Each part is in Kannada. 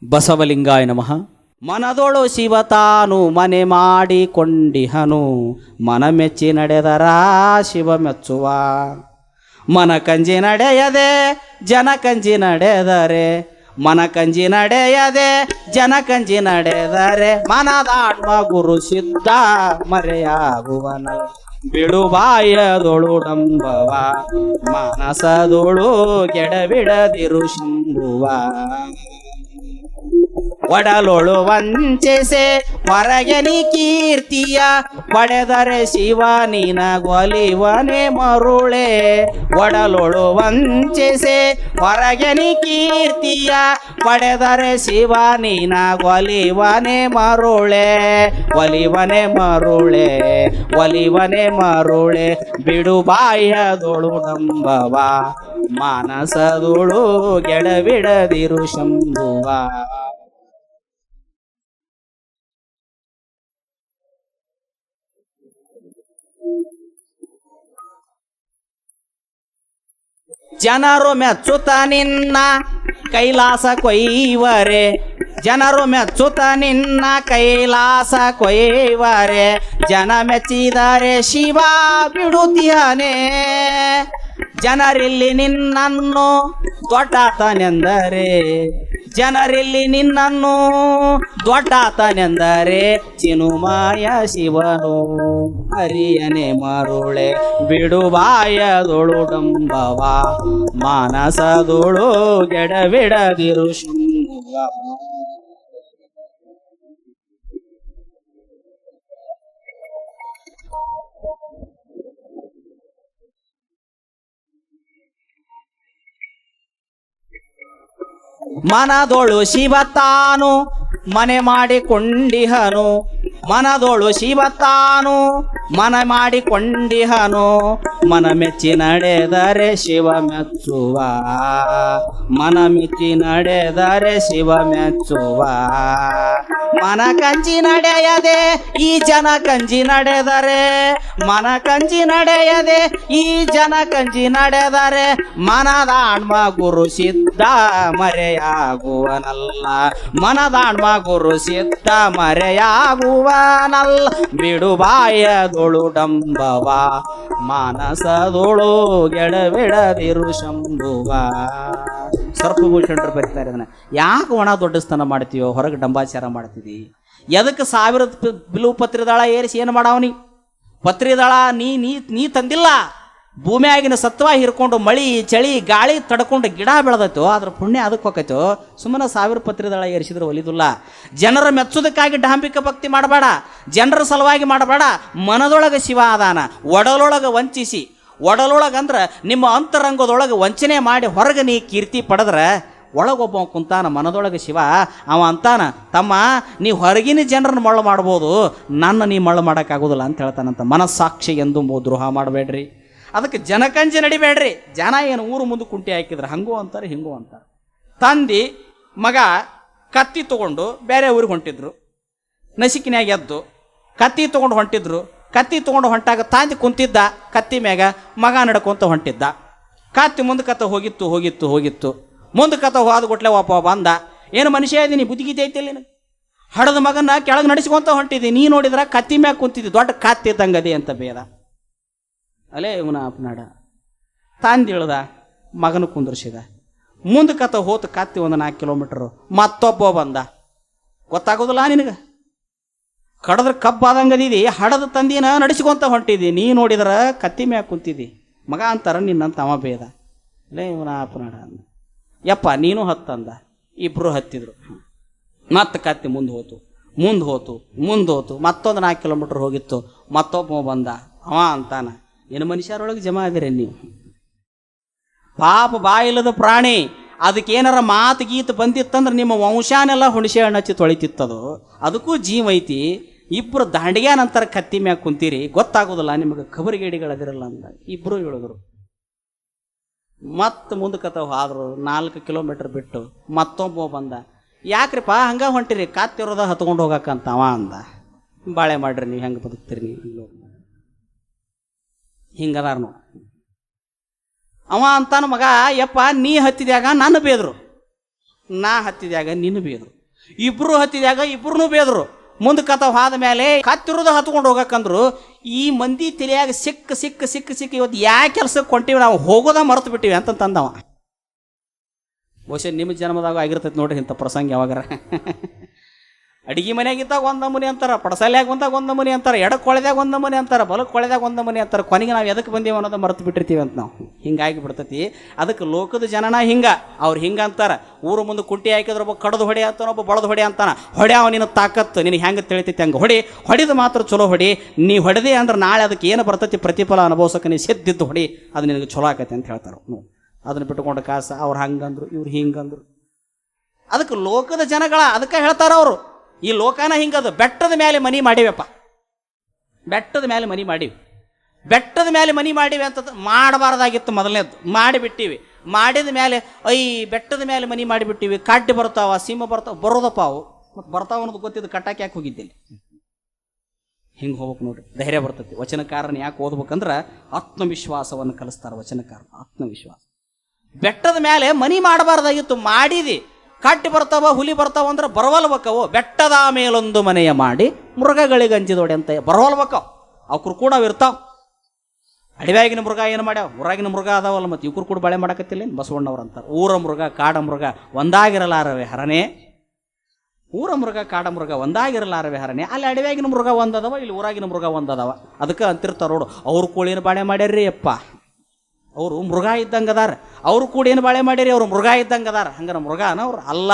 ಬಸವಲಿಂಗಾಯ ನಮಃ. ಮನದೊಳು ಶಿವತಾನು ಮನೆ ಮಾಡಿಕೊಂಡಿಹನು, ಮನ ಮೆಚ್ಚಿ ನಡೆದರ ಶಿವ ಮೆಚ್ಚುವ. ಮನ ಕಂಜಿ ನಡೆಯದೆ ಜನ ಕಂಜಿ ನಡೆದರೆ, ಮನ ಕಂಜಿ ನಡೆಯದೆ ಜನ ಕಂಜಿ ನಡೆದರೆ, ಮನದಾತ್ಮ ಗುರು ಸಿದ್ಧ ಮರೆಯಾಗುವನ. ಬಿಡುಬಾಯದೊಳು ಡಂಬವ ಮನಸದೊಳು ಕೆಡಬಿಡದಿರು ಶಂಭುವ. ಒಡಲೊಳು ವಂಚಿಸೆ ಹೊರಗೆನಿ ಕೀರ್ತಿಯ, ಪಡೆದರೆ ಶಿವ ನಿನಗೊಲಿವನೆ ಮರುಳೆ. ಒಡಲೊಳು ವಂಚಿಸೆ ಹೊರಗೆನಿ ಕೀರ್ತಿಯ, ಪಡೆದರೆ ಶಿವ ನಿನಗೊಲಿವನೆ ಮರುಳೆ. ಒಲಿವನೆ ಮರುಳೆ ಒಲಿವನೆ ಮರುಳೆ, ಬಿಡುಬಾಯದೊಳು ಡಂಬವ ಮಾನಸದೊಳು ಗೆಡಬಿಡದಿರು ಶಂಭುವ. ಜನರು ಮೆಚ್ಚುತ್ತ ನಿನ್ನ ಕೈಲಾಸ ಕೊಯ್ವರೆ, ಜನರು ಮೆಚ್ಚುತ್ತ ನಿನ್ನ ಕೈಲಾಸ ಕೊಯ್ವರೆ. ಜನ ಮೆಚ್ಚಿದರೆ ಶಿವ ಬಿಡುತ್ತೀಯನೇ, ಜನರಿಲ್ಲಿ ನಿನ್ನನ್ನು ದೊಡ್ಡಾತನೆಂದರೆ. ಜನರಿಲ್ಲಿ ನಿನ್ನನ್ನು ದೊಡ್ಡಾತನೆಂದರೆ, ಚಿನುಮಾಯ ಶಿವನು ಹರಿಯನೆ ಮರುಳೆ. ಬಿಡುಬಾಯದೊಳು ಡಂಬವ ಮಾನಸದೊಳು ಗೆಡಬಿಡದಿರು ಶಂಭುವ. ಮನದೊಳು ಶಿವ ತಾನು ಮನೆ ಮಾಡಿಕೊಂಡಿಹನು, ಮನದೊಳು ಶಿವ ತಾನು ಮನ ಮಾಡಿಕೊಂಡಿಹನು. ಮನ ಮೆಚ್ಚಿ ನಡೆದರೆ ಶಿವ ಮೆಚ್ಚುವ, ಮನ ಮೆಚ್ಚಿ ನಡೆದರೆ ಶಿವ ಮೆಚ್ಚುವ. ಮನ ಕಂಜಿ ನಡೆಯದೆ ಈ ಜನ ಕಂಜಿ ನಡೆದರೆ, ಮನ ಕಂಜಿ ನಡೆಯದೆ ಈ ಜನ ಕಂಜಿ ನಡೆದರೆ, ಮನದಾಣ್ಮ ಗುರು ಸಿದ್ಧ ಮರೆಯಾಗುವನಲ್ಲ. ಮನದಾಣ್ಮ ಗುರು ಸಿದ್ಧ ಮರೆಯಾಗುವನಲ್ಲ. ಬಿಡುಬಾಯದೊಳು ಡಂಬವ ಮಾನಸದೊಳು ಗೆಡಬಿಡದಿರು ಶಂಭುವ. ಸರ್ಪಭೂಷಣರು ಬರೀತಾರೆ ಅದನ್ನ. ಯಾಕೆ ಒಣ ದೊಡ್ಡಸ್ತನ ಮಾಡ್ತೀವೋ, ಹೊರಗೆ ಡಂಬಾಚಾರ ಮಾಡ್ತೀವಿ? ಎದಕ್ಕೆ 1000 ಬಿಲು ಪತ್ರಿದಳ ಏರಿಸಿ ಏನು ಮಾಡವನಿ? ಪತ್ರಿದಳ ನೀ ತಂದಿಲ್ಲ. ಭೂಮಿಯಾಗಿನ ಸತ್ವ ಹಿರ್ಕೊಂಡು ಮಳಿ ಚಳಿ ಗಾಳಿ ತಡ್ಕೊಂಡು ಗಿಡ ಬೆಳೆದೈತೋ, ಅದ್ರ ಪುಣ್ಯ ಅದಕ್ಕೆ ಹೋಗೈತೋ. ಸುಮ್ಮನೆ 1000 ಪತ್ರಿದಳ ಏರಿಸಿದ್ರೆ ಒಲಿದಿಲ್ಲ. ಜನರ ಮೆಚ್ಚೋದಕ್ಕಾಗಿ ಡಾಂಬಿಕ ಭಕ್ತಿ ಮಾಡಬೇಡ, ಜನರ ಸಲುವಾಗಿ ಮಾಡಬೇಡ. ಮನದೊಳಗೆ ಶಿವ ಅದಾನ, ಒಡಲೊಳಗೆ ವಂಚಿಸಿ. ಒಡಲೊಳಗಂದ್ರೆ ನಿಮ್ಮ ಅಂತರಂಗದೊಳಗೆ ವಂಚನೆ ಮಾಡಿ ಹೊರಗೆ ನೀ ಕೀರ್ತಿ ಪಡೆದ್ರೆ, ಒಳಗೊಬ್ಬ ಕುಂತಾನ ಮನದೊಳಗೆ ಶಿವ. ಅವ ಅಂತಾನ, ತಮ್ಮ ನೀ ಹೊರಗಿನ ಜನರನ್ನು ಮಳ್ಳು ಮಾಡ್ಬೋದು, ನನ್ನ ನೀ ಮಳ್ಳು ಮಾಡೋಕ್ಕಾಗೋದಿಲ್ಲ ಅಂತ ಹೇಳ್ತಾನಂತ. ಮನಸ್ಸಾಕ್ಷಿ ಎಂದು ದ್ರೋಹ ಮಾಡಬೇಡ್ರಿ. ಅದಕ್ಕೆ ಜನಕಂಜಿ ನಡಿಬೇಡ್ರಿ. ಜನ ಏನು ಊರು ಮುಂದೆ ಕುಂಟಿ ಹಾಕಿದ್ರೆ ಹಂಗೂ ಅಂತಾರೆ ಹಿಂಗೂ ಅಂತಾರೆ. ತಂದಿ ಮಗ ಕತ್ತಿ ತೊಗೊಂಡು ಬೇರೆ ಊರಿಗೆ ಹೊಂಟಿದ್ರು. ನಸಿಕಿನ್ಯಾಗ ಎದ್ದು ಕತ್ತಿ ತೊಗೊಂಡು ಹೊಂಟಿದ್ರು. ಕತ್ತಿ ತೊಗೊಂಡು ಹೊಂಟಾಗ ತಾಂದಿ ಕುಂತಿದ್ದ ಕತ್ತಿ ಮ್ಯಾಗ, ಮಗ ನಡ್ಕೊಂತ ಹೊಂಟಿದ್ದ. ಕತ್ತಿ ಮುಂದಕತ್ತ ಹೋಗಿತ್ತು ಹೋಗಿತ್ತು ಹೋಗಿತ್ತು ಮುಂದಕತ್ತ ಹೋದ ಗುಟ್ಲೆ ಒಬ್ಬ ಬಂದ. ಏನು ಮನುಷ್ಯ ಇದೀನಿ, ಬುದ್ಧಿಗೀತೆ ಐತಿಲ್ಲ ನೀನು? ಹಡದ ಮಗನ ಕೆಳಗೆ ನಡೆಸ್ಕೊಂತ ಹೊಂಟಿದ್ದಿ, ನೀ ನೋಡಿದ್ರ ಕತ್ತಿ ಮ್ಯಾಗ ಕುಂತಿದ್ದಿ, ದೊಡ್ಡ ಕತ್ತಿ ಇದ್ದಂಗದಿ ಅಂತ ಬೇದ. ಅಲೇ ಇವನ ಅಪ್ನಾಡ ತಾಂದಿಳ್ದ, ಮಗನ ಕುಂದ್ರಿಸಿದ. ಮುಂದಕತ್ತ ಹೋತು ಕತ್ತಿ ಒಂದು 4 ಕಿಲೋಮೀಟರು. ಮತ್ತೊಬ್ಬ ಬಂದ. ಗೊತ್ತಾಗೋದಿಲ್ಲ ನಿನಗೆ? ಕಡದ್ರ ಕಬ್ಬಾದಂಗದಿದಿ, ಹಡದ ತಂದಿನ ನಡೆಸ್ಕೊಂತ ಹೊಂಟಿದ್ದಿ, ನೀ ನೋಡಿದ್ರ ಕತ್ತಿ ಮ್ಯಾಗ ಕುಂತಿದ್ದಿ. ಮಗ ಅಂತಾರ ನಿನ್ನಂತ ಅವ ಬೇದ. ಅಲೇ ಇವನ ಅಪ್ನಾಡ ಯಪ್ಪ ನೀನು ಹತ್ತಂದ. ಇಬ್ರು ಹತ್ತಿದ್ರು. ಮತ್ತೆ ಕತ್ತಿ ಮುಂದೆ ಹೋತು ಮುಂದೆ ಹೋತು ಮುಂದೆ ಹೋತು. ಮತ್ತೊಂದು 4 ಕಿಲೋಮೀಟರ್ ಹೋಗಿತ್ತು. ಮತ್ತೊಬ್ಬ ಬಂದ. ಅವ ಅಂತಾನ, ಏನು ಮನುಷ್ಯರೊಳಗೆ ಜಮಾ ಆಗಿರಿ ನೀವು? ಪಾಪ ಬಾಯಿಲ್ಲದ ಪ್ರಾಣಿ. ಅದಕ್ಕೇನಾರ ಮಾತು ಗೀತು ಬಂದಿತ್ತಂದ್ರೆ ನಿಮ್ಮ ವಂಶಾನೆಲ್ಲ ಹುಣಸೆ ಹಣ್ಣು ಹಚ್ಚಿ ತೊಳಿತಿತ್ತದು. ಅದಕ್ಕೂ ಜೀವ ಐತಿ. ಇಬ್ಬರು ದಾಂಡಿಗೆ ನಂತರ ಕತ್ತಿ ಮ್ಯಾಗ ಕುಂತೀರಿ, ಗೊತ್ತಾಗೋದಿಲ್ಲ ನಿಮಗೆ, ಖಬರಿಗೇಡಿಗಳದಿರಲ್ಲ ಅಂದ. ಇಬ್ಬರು ಹೇಳಿದ್ರು. ಮತ್ತೆ ಮುಂದಕತ್ತ ಆದ್ರು 4 ಕಿಲೋಮೀಟರ್ ಬಿಟ್ಟು ಮತ್ತೊಬ್ಬ ಬಂದ. ಯಾಕ್ರಿಪ್ಪ ಹಂಗ ಹೊಂಟಿರಿ? ಕಾತ್ತಿರೋದ ಹತ್ಕೊಂಡು ಹೋಗಕ್ಕಂತ ಅವ ಅಂದ. ಬಾಳೆ ಮಾಡ್ರಿ ನೀವು, ಹೆಂಗೆ ಬದುಕ್ತೀರಿ ನೀವು? ಹಿಂಗದಾರ ನೋಡಿ. ಅವ ಅಂತಾನ, ಮಗ ಯಪ್ಪ ನೀ ಹತ್ತಿದ್ಯಾಗ ನನ್ನ ಬೇದ್ರು, ನಾ ಹತ್ತಿದಾಗ ನಿನ್ನ ಬೇದ್ರು, ಇಬ್ರು ಹತ್ತಿದಾಗ ಇಬ್ರು ಬೇದ್ರು. ಮುಂದೆ ಕಥ ಹೋದ ಮೇಲೆ ಕತ್ತಿರೋದು ಹತ್ಕೊಂಡು ಹೋಗಕ್ಕಂದ್ರು ಈ ಮಂದಿ ತಲೆಯಾಗ ಸಿಕ್ಕ ಸಿಕ್ಕ ಸಿಕ್ಕ ಸಿಕ್ಕ ಇವತ್ತು ಯಾ ಕೆಲ್ಸಕ್ಕೆ ಕೊಂಟಿವಿ ನಾವು ಹೋಗೋದ ಮರೆತು ಬಿಟ್ಟಿವಿ ಅಂತಂದವ. ಬಹುಶಃ ನಿಮ್ಮ ಜನ್ಮದಾಗ ಆಗಿರ್ತೈತೆ ನೋಡ್ರಿ ಇಂಥ ಪ್ರಸಂಗ ಯಾವಾಗಾರ. ಅಡಿಗೆ ಮನೆಯಾಗಿದ್ದಾಗ ಒಂದು ನಮೂನಿ ಅಂತಾರೆ, ಪಡಸಾಲ್ಯಾಗ ಬಂದಾಗ ಒಂದು ನಮೂನಿ ಅಂತಾರೆ, ಎಡಕ್ಕೆ ಕೊಳೆದಾಗ ಒಂದು ನಮೂನಿ ಅಂತಾರೆ, ಬಲಕ್ಕೆ ಕೊಳೆದಾಗ ಒಂದು ನಮೂನಿ ಅಂತಾರೆ. ಕೊನೆಗೆ ನಾವು ಎದಕ್ಕೆ ಬಂದೀವಿ ಅನ್ನೋದು ಮರೆತು ಬಿಟ್ಟಿರ್ತೀವಿ ಅಂತ ನಾವು. ಹಿಂಗಾಗಿ ಬಿಡ್ತೈತಿ. ಅದಕ್ಕೆ ಲೋಕದ ಜನನ ಅವ್ರು ಹಿಂಗೆ ಅಂತಾರೆ. ಊರು ಮುಂದೆ ಕುಂಟಿ ಹಾಕಿದ್ರೆ ಒಬ್ಬ ಕಡದು ಹೊಡೆ ಅಂತಾನ, ಒಬ್ಬ ಬಳದು ಹೊಡೆ ಅಂತಾನ. ಹೊಡೆ ನಿನ್ನ ತಾಕತ್ತು ನಿನಗೆ ಹೆಂಗೆ ತಿಳಿತೈತಿ ಹಂಗೆ ಹೊಡಿದು ಮಾತ್ರ ಚಲೋ ಹೊಡಿ. ನೀ ಹೊಡೆದೆ ಅಂದ್ರೆ ನಾಳೆ ಅದಕ್ಕೆ ಏನು ಬರ್ತೈತಿ ಪ್ರತಿಫಲ ಅನುಭವಿಸೋಕೆ ನೀ ಸಿದ್ದಿದ್ದು ಹೊಡಿ, ಅದು ನಿನಗೆ ಚಲೋ ಆಕೈತಿ ಅಂತ ಹೇಳ್ತಾರೆ. ಅದನ್ನು ಬಿಟ್ಟುಕೊಂಡು ಕಾಸ ಅವ್ರು ಹಂಗಂದ್ರು ಇವ್ರು ಹಿಂಗಂದ್ರು. ಅದಕ್ಕೆ ಲೋಕದ ಜನಗಳ ಅದಕ್ಕೆ ಹೇಳ್ತಾರ ಅವರು, ಈ ಲೋಕನ ಹಿಂಗದು. ಬೆಟ್ಟದ ಮೇಲೆ ಮನಿ ಮಾಡಿವಪ್ಪ, ಬೆಟ್ಟದ ಮೇಲೆ ಮನಿ ಮಾಡೀವಿ, ಬೆಟ್ಟದ ಮೇಲೆ ಮನಿ ಮಾಡೀವಿ ಅಂತ ಮಾಡಬಾರ್ದಾಗಿತ್ತು ಮೊದಲನೇದ್ದು. ಮಾಡಿಬಿಟ್ಟಿವಿ. ಮಾಡಿದ ಮೇಲೆ ಬೆಟ್ಟದ ಮೇಲೆ ಮನಿ ಮಾಡಿಬಿಟ್ಟಿವಿ. ಕಾಟಿ ಬರ್ತಾವ, ಸಿಂಹ ಬರ್ತಾವ, ಬರೋದಪ್ಪ ಅವು. ಮತ್ತು ಬರ್ತಾವ ಅನ್ನೋದು ಗೊತ್ತಿದ್ದು ಕಟ್ಟಾಕಿ ಯಾಕೆ ಹೋಗಿದ್ದಿಲ್ಲ. ಹಿಂಗೆ ಹೋಗ್ಬೇಕು ನೋಡ್ರಿ, ಧೈರ್ಯ ಬರ್ತೈತಿ. ವಚನಕಾರನ ಯಾಕೆ ಓದ್ಬೇಕಂದ್ರೆ ಆತ್ಮವಿಶ್ವಾಸವನ್ನು ಕಲಿಸ್ತಾರೆ ವಚನಕಾರ. ಆತ್ಮವಿಶ್ವಾಸ. ಬೆಟ್ಟದ ಮೇಲೆ ಮನಿ ಮಾಡಬಾರ್ದಾಗಿತ್ತು, ಮಾಡಿದಿ. ಕಟ್ಟಿ ಬರ್ತಾವ, ಹುಲಿ ಬರ್ತಾವ ಅಂದ್ರೆ ಬರವಲ್ಬೇಕವು. ಬೆಟ್ಟದ ಮೇಲೊಂದು ಮನೆಯ ಮಾಡಿ ಮೃಗಗಳಿಗೆ ಅಂಜಿದೋಡೆ ಅಂತ ಬರವಲ್ಬೇಕವು. ಅವ್ರು ಕೂಡ ಇರ್ತಾವ. ಅಡವ್ಯಾಗಿನ ಮೃಗ ಏನು ಮಾಡ್ಯಾವ, ಊರಾಗಿನ ಮೃಗ ಅದಾವಲ್ಲ, ಮತ್ತು ಇವ್ರು ಕೂಡ ಬಳೆ ಮಾಡಕತ್ತಿಲ್ಲ ಬಸವಣ್ಣವ್ರು ಅಂತಾರೆ. ಊರ ಮೃಗ ಕಾಡ ಮೃಗ ಒಂದಾಗಿರಲಾರವೆ ಹರನೆ, ಊರ ಮೃಗ ಕಾಡ ಮೃಗ ಒಂದಾಗಿರಲಾರವೆ ಹರನೆ. ಅಲ್ಲಿ ಅಡವ್ಯಾಗಿನ ಮೃಗ ಒಂದದವ, ಇಲ್ಲಿ ಊರಾಗಿನ ಮೃಗ ಒಂದದವ. ಅದಕ್ಕೆ ಅಂತಿರ್ತಾರ ನೋಡು, ಅವ್ರು ಕೋಳಿನ ಬಾಳೆ ಮಾಡ್ಯಾರ್ರಿ ಅಪ್ಪ, ಅವರು ಮೃಗ ಇದ್ದಂಗೆ ಅದಾರ. ಅವರು ಕೂಡ ಏನು ಬಾಳೆ ಮಾಡ್ಯಾರಿ, ಅವರು ಮೃಗ ಇದ್ದಂಗೆ ಅದಾರ. ಹಂಗಾರೆ ಮೃಗನ ಅವ್ರು ಅಲ್ಲ.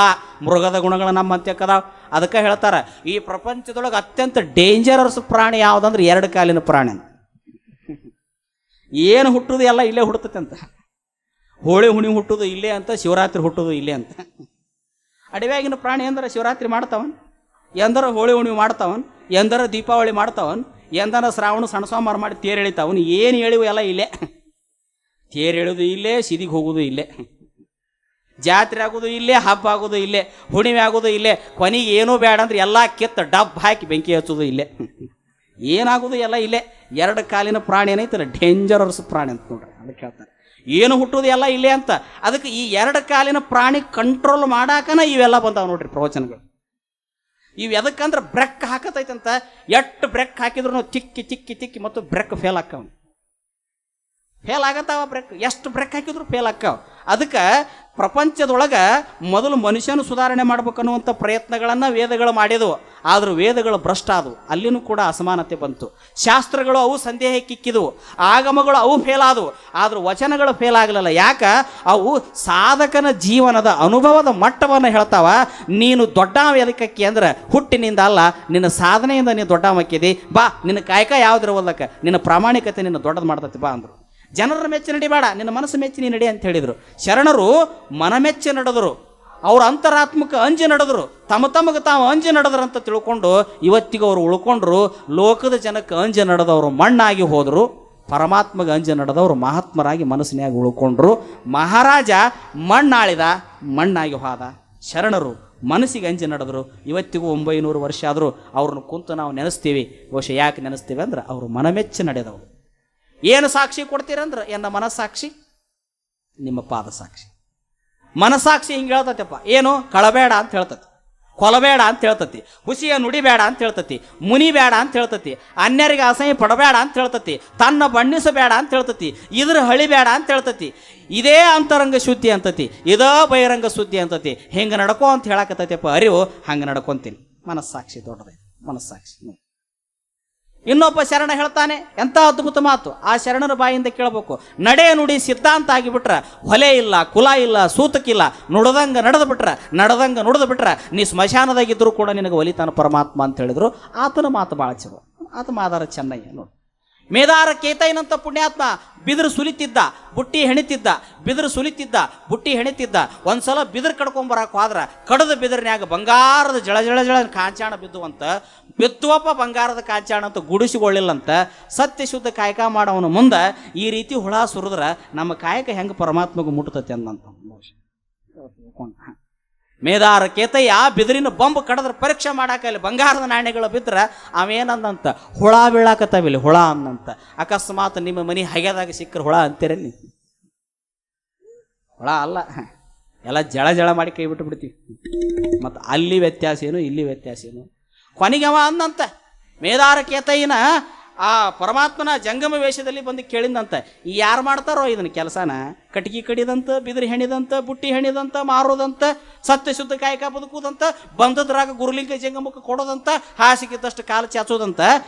ಮೃಗದ ಗುಣಗಳು ನಮ್ಮ ಅಂತ್ಯಕ್ಕದಾವ. ಅದಕ್ಕೆ ಹೇಳ್ತಾರೆ, ಈ ಪ್ರಪಂಚದೊಳಗೆ ಅತ್ಯಂತ ಡೇಂಜರಸ್ ಪ್ರಾಣಿ ಯಾವುದಂದ್ರೆ ಎರಡು ಕಾಲಿನ ಪ್ರಾಣಿ ಅಂತ. ಏನು ಹುಟ್ಟುದು ಎಲ್ಲ ಇಲ್ಲೇ ಹುಟ್ಟುತ್ತೆ ಅಂತ. ಹೋಳಿ ಹುಣಿ ಹುಟ್ಟುದು ಇಲ್ಲೇ ಅಂತ, ಶಿವರಾತ್ರಿ ಹುಟ್ಟುದು ಇಲ್ಲೇ ಅಂತ. ಅಡವ್ಯಾಗಿನ ಪ್ರಾಣಿ ಅಂದ್ರೆ ಶಿವರಾತ್ರಿ ಮಾಡ್ತಾವನ್, ಎಂದರ ಹೋಳಿ ಹುಣಿವಿ ಮಾಡ್ತಾವನ್, ಎಂದರ ದೀಪಾವಳಿ ಮಾಡ್ತಾವನ್, ಎಂದರ ಶ್ರಾವಣ ಸಣ್ಣ ಸೋಮವಾರ ಮಾಡಿ ತೇರು ಎಳಿತಾವನ್. ಏನು ಹೇಳಿವು ಎಲ್ಲ ಇಲ್ಲೇ. ತೇರು ಎಳೆದು ಇಲ್ಲೇ, ಸಿದಿಗೆ ಹೋಗೋದು ಇಲ್ಲೇ, ಜಾತ್ರೆ ಆಗೋದು ಇಲ್ಲೇ, ಹಬ್ಬ ಆಗೋದು ಇಲ್ಲೇ, ಹುಣಿವೆ ಆಗೋದು ಇಲ್ಲೇ. ಕೊನೆಗೆ ಏನೂ ಬೇಡ ಅಂದ್ರೆ ಎಲ್ಲ ಕಿತ್ತು ಡಬ್ ಹಾಕಿ ಬೆಂಕಿ ಹಚ್ಚೋದು ಇಲ್ಲೇ. ಏನಾಗೋದು ಎಲ್ಲ ಇಲ್ಲೇ. ಎರಡು ಕಾಲಿನ ಪ್ರಾಣಿ ಏನೈತಲ್ಲ ಡೇಂಜರಸ್ ಪ್ರಾಣಿ ಅಂತ ನೋಡ್ರಿ. ಅದಕ್ಕೆ ಹೇಳ್ತಾರೆ ಏನು ಹುಟ್ಟೋದು ಎಲ್ಲ ಇಲ್ಲೇ ಅಂತ. ಅದಕ್ಕೆ ಈ ಎರಡು ಕಾಲಿನ ಪ್ರಾಣಿ ಕಂಟ್ರೋಲ್ ಮಾಡಾಕನ ಇವೆಲ್ಲ ಬಂದಾವ ನೋಡ್ರಿ ಪ್ರವಚನಗಳು. ಇವು ಎದಕ್ಕಂದ್ರೆ ಬ್ರೆಕ್ ಹಾಕತೈತಂತ. ಎಷ್ಟು ಬ್ರೆಕ್ ಹಾಕಿದ್ರು ತಿಕ್ಕಿ ತಿಕ್ಕಿ ತಿಕ್ಕಿ ಮತ್ತು ಬ್ರೆಕ್ ಫೇಲ್ ಆಕ್ಕವ, ಫೇಲ್ ಆಗತ್ತಾವ ಬ್ರೆಕ್. ಎಷ್ಟು ಬ್ರೆಕ್ ಹಾಕಿದ್ರು ಫೇಲ್ ಆಕ್ಕಾವ. ಅದಕ್ಕೆ ಪ್ರಪಂಚದೊಳಗೆ ಮೊದಲು ಮನುಷ್ಯನ ಸುಧಾರಣೆ ಮಾಡ್ಬೇಕನ್ನುವಂಥ ಪ್ರಯತ್ನಗಳನ್ನು ವೇದಗಳು ಮಾಡಿದವು. ಆದರೂ ವೇದಗಳು ಭ್ರಷ್ಟ ಆದವು. ಅಲ್ಲಿನೂ ಕೂಡ ಅಸಮಾನತೆ ಬಂತು. ಶಾಸ್ತ್ರಗಳು ಅವು ಸಂದೇಹಕ್ಕಿಕ್ಕಿದವು, ಆಗಮಗಳು ಅವು ಫೇಲ್ ಆದವು. ಆದರೂ ವಚನಗಳು ಫೇಲ್ ಆಗಲಿಲ್ಲ. ಯಾಕೆ? ಅವು ಸಾಧಕನ ಜೀವನದ ಅನುಭವದ ಮಟ್ಟವನ್ನು ಹೇಳ್ತಾವ. ನೀನು ದೊಡ್ಡವ ಎದಕ್ಕಿ ಅಂದ್ರೆ ಹುಟ್ಟಿನಿಂದ ಅಲ್ಲ, ನಿನ್ನ ಸಾಧನೆಯಿಂದ ನೀನು ದೊಡ್ಡವಕ್ಕಿದಿ. ಬಾ, ನಿನ್ನ ಕಾಯಕ ಯಾವುದಿರವಲ್ಲಕ್ಕ, ನಿನ್ನ ಪ್ರಾಮಾಣಿಕತೆ ನಿನ್ನ ದೊಡ್ಡದು ಮಾಡ್ತತಿ ಬಾ ಅಂದರು. ಜನರ ಮೆಚ್ಚಿ ನಡಿಬೇಡ, ನಿನ್ನ ಮನಸ್ಸು ಮೆಚ್ಚಿ ನೀ ನಡಿ ಅಂತ ಹೇಳಿದರು. ಶರಣರು ಮನಮೆಚ್ಚಿ ನಡೆದರು. ಅವ್ರ ಅಂತರಾತ್ಮಕ ಅಂಜಿ ನಡೆದರು. ತಮಗೆ ತಾವು ಅಂಜಿ ನಡೆದ್ರು ಅಂತ ತಿಳ್ಕೊಂಡು ಇವತ್ತಿಗೂ ಅವರು ಉಳ್ಕೊಂಡ್ರು. ಲೋಕದ ಜನಕ್ಕೆ ಅಂಜಿ ನಡೆದವರು ಮಣ್ಣಾಗಿ ಹೋದರು, ಪರಮಾತ್ಮಗೆ ಅಂಜಿ ನಡೆದವರು ಮಹಾತ್ಮರಾಗಿ ಮನಸ್ಸಿನಾಗಿ ಉಳ್ಕೊಂಡ್ರು. ಮಹಾರಾಜ ಮಣ್ಣಾಳಿದ, ಮಣ್ಣಾಗಿ ಹೋದ. ಶರಣರು ಮನಸ್ಸಿಗೆ ಅಂಜಿ ನಡೆದರು. ಇವತ್ತಿಗೂ 900 ವರ್ಷ ಆದರೂ ಅವ್ರನ್ನ ಕುಂತು ನಾವು ನೆನೆಸ್ತೀವಿ. ಬಹುಶಃ ಯಾಕೆ ನೆನೆಸ್ತೀವಿ ಅಂದ್ರೆ ಅವರು ಮನಮೆಚ್ಚಿ ನಡೆದವರು. ಏನು ಸಾಕ್ಷಿ ಕೊಡ್ತೀರಂದ್ರೆ ಎನ್ನ ಮನಸ್ಸಾಕ್ಷಿ, ನಿಮ್ಮ ಪಾದ ಸಾಕ್ಷಿ. ಮನಸ್ಸಾಕ್ಷಿ ಹಿಂಗೆ ಹೇಳ್ತೈತಪ್ಪ. ಏನು? ಕಳಬೇಡ ಅಂತ ಹೇಳ್ತತಿ, ಕೊಲಬೇಡ ಅಂತ ಹೇಳ್ತತಿ, ಹುಸಿಯ ನುಡಿಬೇಡ ಅಂತ ಹೇಳ್ತತಿ, ಮುನಿಬೇಡ ಅಂತ ಹೇಳ್ತತಿ, ಅನ್ಯರಿಗೆ ಅಸಹ್ಯ ಪಡಬೇಡ ಅಂತ ಹೇಳ್ತತಿ, ತನ್ನ ಬಣ್ಣಿಸಬೇಡ ಅಂತ ಹೇಳ್ತತಿ, ಇದ್ರ ಹಳಿಬೇಡ ಅಂತ ಹೇಳ್ತತಿ. ಇದೇ ಅಂತರಂಗ ಶುದ್ಧಿ ಅಂತತಿ, ಇದೇ ಬಹಿರಂಗ ಶುದ್ಧಿ ಅಂತತಿ. ಹಿಂಗೆ ನಡ್ಕೋ ಅಂತ ಹೇಳಕತ್ತೈತಪ್ಪ ಅರಿವು. ಹಂಗೆ ನಡ್ಕೊಂತೀನಿ. ಮನಸ್ಸಾಕ್ಷಿ ದೊಡ್ಡದೈತೆ, ಮನಸ್ಸಾಕ್ಷಿ. ಇನ್ನೊಬ್ಬ ಶರಣ ಹೇಳ್ತಾನೆ, ಎಂಥ ಅದ್ಭುತ ಮಾತು. ಆ ಶರಣರ ಬಾಯಿಂದ ಕೇಳಬೇಕು. ನಡೆ ನುಡಿ ಸಿದ್ಧಾಂತ ಆಗಿಬಿಟ್ರೆ ಹೊಲೆ ಇಲ್ಲ, ಕುಲ ಇಲ್ಲ, ಸೂತಕ್ಕಿಲ್ಲ. ನುಡ್ದಂಗೆ ನಡೆದು ಬಿಟ್ರೆ, ನಡೆದಂಗೆ ನುಡಿದು ಬಿಟ್ರೆ ನೀ ಸ್ಮಶಾನದಾಗಿದ್ದರೂ ಕೂಡ ನಿನಗೆ ಒಲಿತಾನ ಪರಮಾತ್ಮ ಅಂತ ಹೇಳಿದ್ರು. ಆತನ ಮಾತು ಭಾಳ ಚಲೋ. ಆತ ಮಾದಾರ ಚೆನ್ನಯ್ಯ ನೋಡಿ. ಮೇದಾರ ಕೇತಯ್ಯನಂತ ಪುಣ್ಯಾತ್ಮ ಬಿದಿರು ಸುಲಿತಿದ್ದ, ಬುಟ್ಟಿ ಹೆಣಿತಿದ್ದ, ಬಿದಿರು ಸುಲಿತಿದ್ದ, ಬುಟ್ಟಿ ಹೆಣಿತಿದ್ದ. ಒಂದ್ಸಲ ಬಿದಿರು ಕಡ್ಕೊಂಬರಕ್ಕೆ ಹೋದ್ರ ಕಡದ ಬಿದಿರಿನ್ಯಾಗ ಬಂಗಾರದ ಜಳ ಜಳ ಜಳ ಕಾಂಚಾಣ ಬಿದ್ದುವಂತ. ಬಿತ್ತುವಪ್ಪ ಬಂಗಾರದ ಕಾಂಚಾಣ ಅಂತ ಗುಡಿಸಿಕೊಳ್ಳಿಲ್ಲಂತ. ಸತ್ಯ ಶುದ್ಧ ಕಾಯಕ ಮಾಡೋವನ ಮುಂದೆ ಈ ರೀತಿ ಹುಳ ಸುರಿದ್ರೆ ನಮ್ಮ ಕಾಯಕ ಹೆಂಗೆ ಪರಮಾತ್ಮಗೂ ಮುಟ್ಟತತಿ ಅಂದಂತ. ಮೇದಾರ ಕೇತಯ್ಯ ಬಿದಿರಿನ ಬೊಂಬು ಕಡದ್ರ ಪರೀಕ್ಷೆ ಮಾಡಾಕಲ್ಲಿ ಬಂಗಾರದ ನಾಣ್ಯಗಳು ಬಿದ್ದರೆ ಅವೇನಂದಂತ, ಹುಳ ಬೀಳಾಕತ್ತಾವಿಲ್ಲ, ಹುಳ ಅಂದಂತ. ಅಕಸ್ಮಾತ್ ನಿಮ್ಮ ಮನೆ ಹಗೆದಾಗ ಸಿಕ್ಕರೆ ಹುಳ ಅಂತೀರಲ್ಲಿ? ಹುಳ ಅಲ್ಲ, ಎಲ್ಲ ಜಳ ಜಳ ಮಾಡಿ ಕೈ ಬಿಟ್ಟು ಬಿಡ್ತೀವಿ. ಮತ್ತು ಅಲ್ಲಿ ವ್ಯತ್ಯಾಸ ಏನು, ಇಲ್ಲಿ ವ್ಯತ್ಯಾಸ ಏನು? ಕೊನೆಗವ ಅಂದಂತ ಮೇದಾರ ಕೇತಯ್ಯನ ಆ ಪರಮಾತ್ಮನ ಜಂಗಮ ವೇಷದಲ್ಲಿ ಬಂದು ಕೇಳಿದಂತ, ಯಾರು ಮಾಡ್ತಾರೋ ಇದನ್ನ ಕೆಲಸನ? ಕಟ್ಗಿ ಕಡಿದಂತ, ಬಿದಿರು ಹೆಣಿದಂತ, ಬುಟ್ಟಿ ಹೆಣಿದಂತ, ಮಾರೋದಂತ, ಸತ್ಯ ಶುದ್ಧ ಕಾಯಕ ಬದುಕುದಂತ, ಬಂದದ್ರಾಗ ಗುರುಲಿಂಗ ಜಂಗಮಕ್ಕೆ ಕೊಡೋದಂತ, ಹಾಸಿಗಿದ್ದಷ್ಟು ಕಾಲು ಚಾಚೋದಂತ.